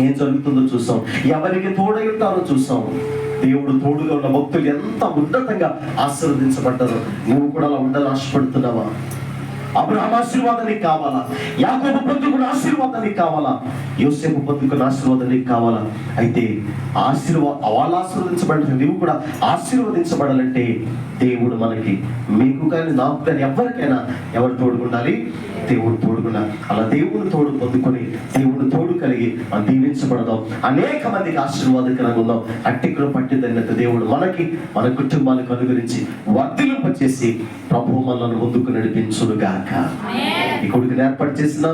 ఏం జరుగుతుందో చూసాం, ఎవరికి తోడై ఉంటారో చూసాం. దేవుడు తోడుగా ఉన్న భక్తులు ఎంత ఉన్నతంగా ఆశీర్వదించబడ్డారో. నువ్వు కూడా అలా ఉండాలని ఆశపడుతున్నావా? అబ్రహాం ఆశీర్వాదం నీకు కావాలా? యాకోబు పొందుకున్న ఆశీర్వాదం నీకు కావాలా? యోసేపు పొందుకున్న ఆశీర్వాదం నీకు కావాలా? అయితే వాళ్ళు ఆశీర్వదించబడిన నువ్వు కూడా ఆశీర్వదించబడాలంటే దేవుడు మనకి, మీకు కానీ నాకు కానీ ఎవరికైనా ఎవరు తోడుకుండాలి? దేవుడు తోడుకున్నారు. అలా దేవుని తోడు పొందుకొని, దేవుని తోడు కలిగి మనం దీవించబడదాం. అనేక మందికి ఆశీర్వాదకరంగా ఉందాం. అట్టి కృప పట్టిదన్నట్టు దేవుడు మనకి, మన కుటుంబాలకు అనుగురించి వర్ధిలింపచేసి ప్రభువు మనల్ని ముందుకు నడిపించునుగాక. ఈ కొడుకుని ఏర్పాటు చేసిన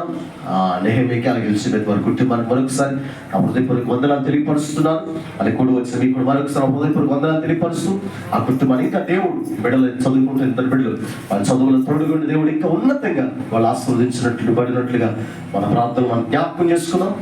నెహెమీకి, అలాగే ఎలిజబెత్ వారి కుటుంబానికి మరొకసారి ఆ హృదయపూర్వక వందనాలు తెలియపరుస్తున్నాను. అలాగే కొడుకు వచ్చిన మీకు మరొకసారి హృదయపూర్వక వందనాలు తెలియపరుస్తూ, ఆ కుటుంబాన్ని ఇంకా దేవుడు బిడ్డలు చదువుకుంటున్న ఇద్దరు బిడ్డలు వాళ్ళ చదువులను తోడుగుండి దేవుడు ఇంకా ఉన్నతంగా వాళ్ళు ఆస్వాదించినట్లు బడినట్లుగా మన ప్రాంతాలు మనం జ్ఞాపకం చేసుకున్నాం.